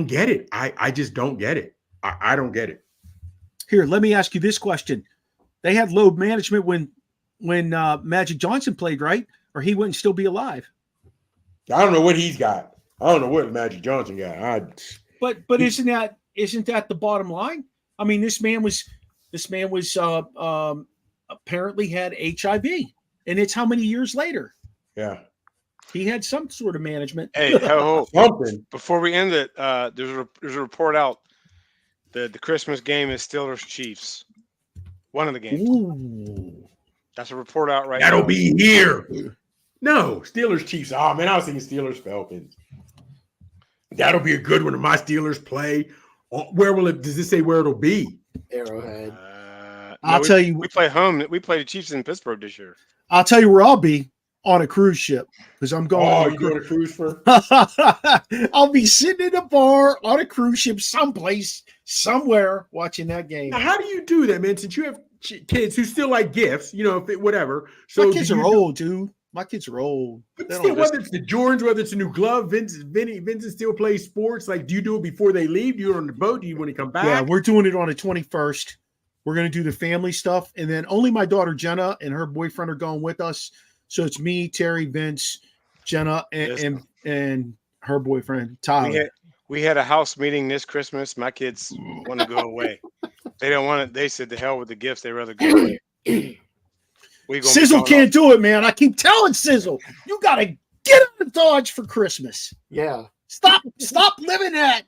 get it. I just don't get it. I don't get it. Here, let me ask you this question. They had load management when Magic Johnson played, right? Or he wouldn't still be alive. I don't know what he's got. I don't know what Magic Johnson got. But isn't that the bottom line? I mean, this man was apparently had HIV, and it's how many years later? Yeah, he had some sort of management. Hey, something. Before we end it, there's a report out that the Christmas game is Steelers Chiefs. One of the games. Ooh. That's a report out right That'll now. be here. No, Steelers Chiefs. Oh man, I was thinking Steelers Falcons. That'll be a good one if my Steelers play. Where will it? Does it say where it'll be? Arrowhead. I'll tell you. We play home. We play the Chiefs in Pittsburgh this year. I'll tell you where I'll be, on a cruise ship, because I'm going. Oh, you going to cruise for? I'll be sitting in a bar on a cruise ship someplace, somewhere, watching that game. Now, how do you do that, man? Since you have kids who still like gifts, whatever. So my kids are old, dude. My kids are old. But still, whether it's the Jordans, whether it's a new glove, Vincent still plays sports. Like, do you do it before they leave? Do you do it on the boat? Do you when you come back? Yeah, we're doing it on the 21st. We're going to do the family stuff. And then only my daughter, Jenna, and her boyfriend are going with us. So it's me, Terry, Vince, Jenna, and her boyfriend, Tyler. We had a house meeting this Christmas. My kids want to go away. They don't want it. They said the hell with the gifts. They rather go. Sizzle can't do it, man. I keep telling Sizzle, you gotta get out of Dodge for Christmas. Yeah. Stop living that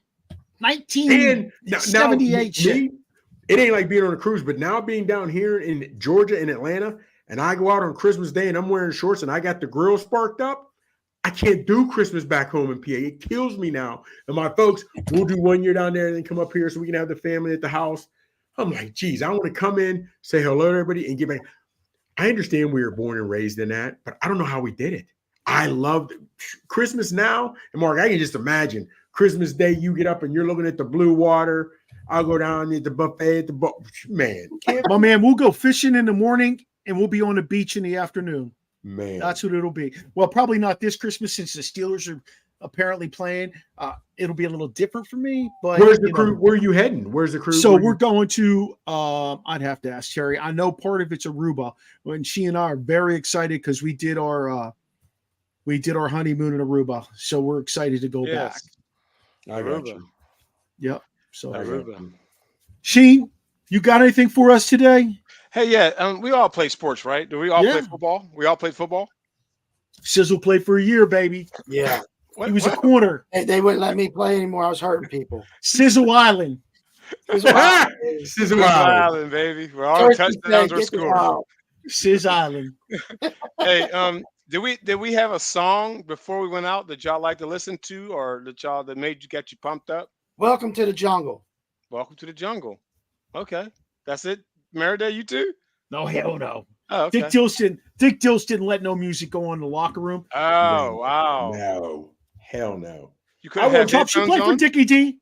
1978 shit. It ain't like being on a cruise, but now being down here in Georgia and Atlanta, and I go out on Christmas Day and I'm wearing shorts and I got the grill sparked up, I can't do Christmas back home in PA. It kills me now. And my folks, we'll do 1 year down there and then come up here so we can have the family at the house. I'm like, geez, I want to come in, say hello to everybody, and get back. I understand we were born and raised in that, but I don't know how we did it. I loved Christmas now. And Mark, I can just imagine Christmas Day, you get up and you're looking at the blue water. I'll go down at the buffet at the man. My man, we'll go fishing in the morning and we'll be on the beach in the afternoon. Man, that's what it'll be. Well, probably not this Christmas since the Steelers are apparently playing. It'll be a little different for me. But where's the crew? Where are you heading? Where's the crew? So we're going to. I'd have to ask Terry. I know part of it's Aruba, and she and I are very excited because we did our honeymoon in Aruba. So we're excited to go back. I got you. Yep. So Sheen, you got anything for us today? Hey, yeah, we all play sports, right? Do we all play football? We all play football? Sizzle played for a year, baby. Yeah. He was a corner. They wouldn't let me play anymore. I was hurting people. Sizzle Island. Sizzle Island, baby. Where all the touchdowns were scored. Sizz Island. Hey, did we have a song before we went out that y'all like to listen to, or that got you pumped up? Welcome to the jungle. Welcome to the jungle. Okay, that's it. Maradei, you too? No, hell no. Oh, okay. Dick Dills didn't let no music go on in the locker room. Oh, no, wow. No, hell no. You couldn't have Chops, you play for Dickie D?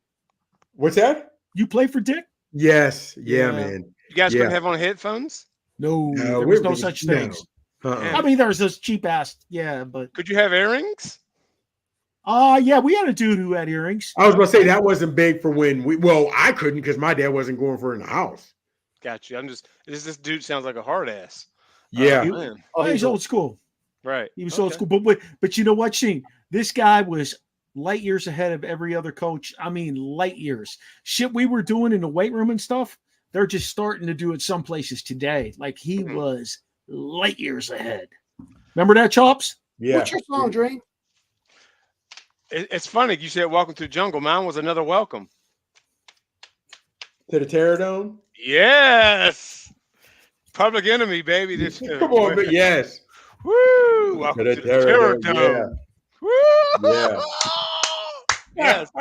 What's that? You play for Dick? Yes. Yeah, man. You guys couldn't have on headphones? No, there was no such things. I mean, there's those cheap ass, but could you have earrings? Yeah, we had a dude who had earrings. I was going to say that wasn't big for when I couldn't because my dad wasn't going for it in the house. Got you. This dude sounds like a hard ass. Yeah. He's old school. Right. He was old school. But you know what, Sheen? This guy was light years ahead of every other coach. I mean, light years. Shit we were doing in the weight room and stuff, they're just starting to do it some places today. Like he was light years ahead. Remember that, Chops? Yeah. What's your song, Dre? It's funny you said welcome to the jungle. Mine was another welcome. To the Terradome? Yes. Public Enemy, baby. Come on, but yes. Woo! Welcome to the Terradome. Yeah. Woo! Yeah. Yes.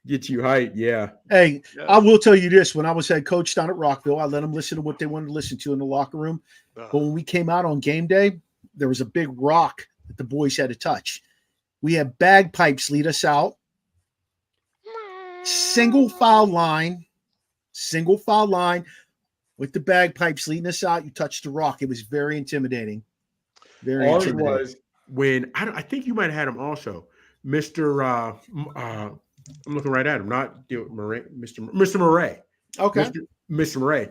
Get you hyped, yeah. Hey, I will tell you this. When I was head coach down at Rockville, I let them listen to what they wanted to listen to in the locker room. But when we came out on game day, there was a big rock that the boys had to touch. We had bagpipes lead us out. Single file line with the bagpipes leading us out. You touched the rock. It was very intimidating. Ours was when I think you might have had him also, Mr. I'm looking right at him, not Murray, Mr. Murray. Okay, Mr. Murray.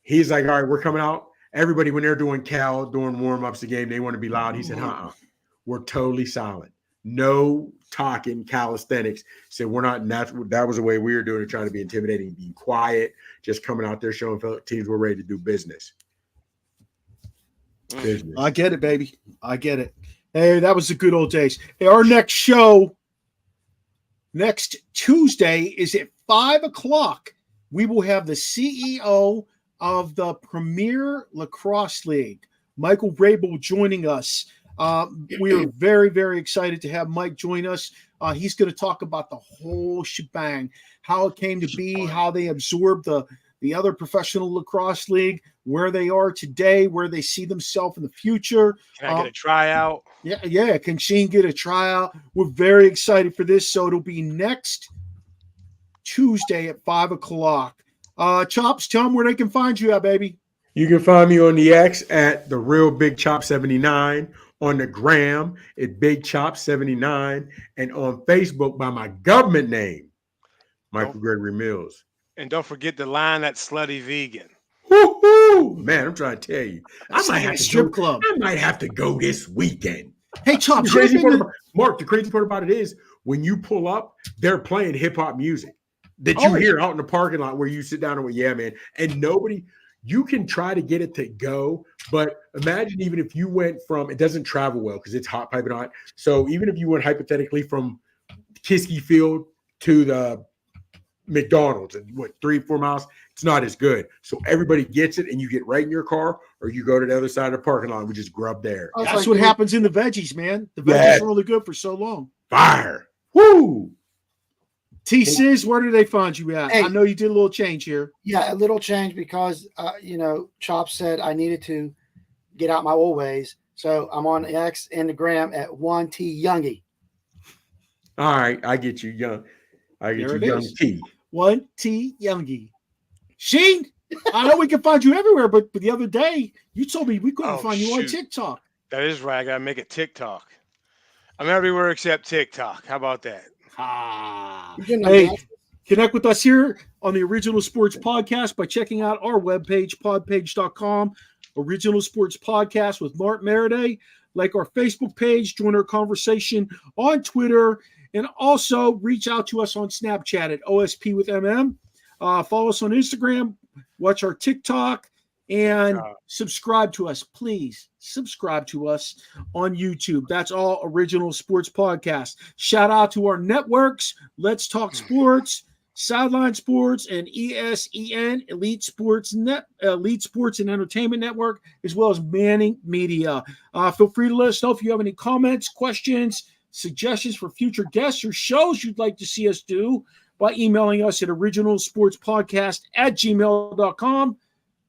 He's like, all right, we're coming out. Everybody, when they're doing warm ups the game, they want to be loud. He said, we're totally silent. No talking calisthenics. Said we're not natural. That was the way we were doing it, trying to be intimidating, be quiet, just coming out there showing teams we're ready to do business. I get it, baby. I get it. Hey, that was the good old days. Hey, our next show next Tuesday is at 5:00. We will have the CEO of the Premier Lacrosse League, Michael Rabel, joining us. We are very, very excited to have Mike join us. He's going to talk about the whole shebang, how it came to be, how they absorbed the other professional lacrosse league, where they are today, where they see themselves in the future. Can I get a tryout? Yeah. Can Sheen get a tryout? We're very excited for this. So it'll be next Tuesday at 5:00. Chops, tell them where they can find you at, baby. You can find me on the X at the Real Big Chop 79. On the gram at Big Chop 79, and on Facebook by my government name, Michael Gregory Mills. And don't forget the line at Slutty Vegan. Woo-hoo! Man, I'm trying to tell you, I might have to go this weekend. Hey, Chops, Mark, the crazy part about it is when you pull up, they're playing hip hop music. that you hear out in the parking lot where you sit down and go, yeah, man. And nobody, you can try to get it to go, but imagine even if you went from, it doesn't travel well because it's hot, piping hot. So even if you went hypothetically from Kiski Field to the McDonald's and 3-4 miles, it's not as good. So everybody gets it and you get right in your car or you go to the other side of the parking lot and we just grub there. That's what happens in the veggies, man. The veggies are only good for so long. Fire. Woo! T-Sizz, where do they find you at? Hey, I know you did a little change here. Yeah, a little change because, Chop said I needed to get out my old ways. So I'm on X and the gram at 1T Youngie. All right, I get you, young. I get There you, young is. T. 1T Youngie. Sheen, I know we can find you everywhere, but the other day you told me we couldn't find you on TikTok. That is right. I gotta make a TikTok. I'm everywhere except TikTok. How about that? Hey, connect with us here on the Original Sports Podcast by checking out our webpage, podpage.com, Original Sports Podcast with Mark Maradei. Like our Facebook page, join our conversation on Twitter, and also reach out to us on Snapchat at O.S.P with MM. Follow us on Instagram, watch our TikTok, and subscribe to us. Please subscribe to us on YouTube. That's all Original Sports Podcast. Shout out to our networks, Let's Talk Sports, Sideline Sports, and ESEN, Elite Sports and Entertainment Network, as well as Manning Media. Feel free to let us know if you have any comments, questions, suggestions for future guests or shows you'd like to see us do by emailing us at originalsportspodcast@gmail.com.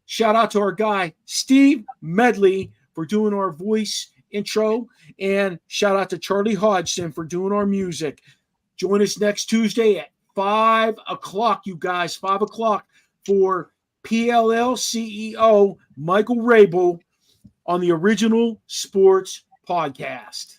Shout out to our guy, Steve Medley, for doing our voice intro. And shout out to Charlie Hodgson for doing our music. Join us next Tuesday at 5 o'clock, you guys, 5 o'clock for PLL CEO Michael Rabel on the Original Sports Podcast.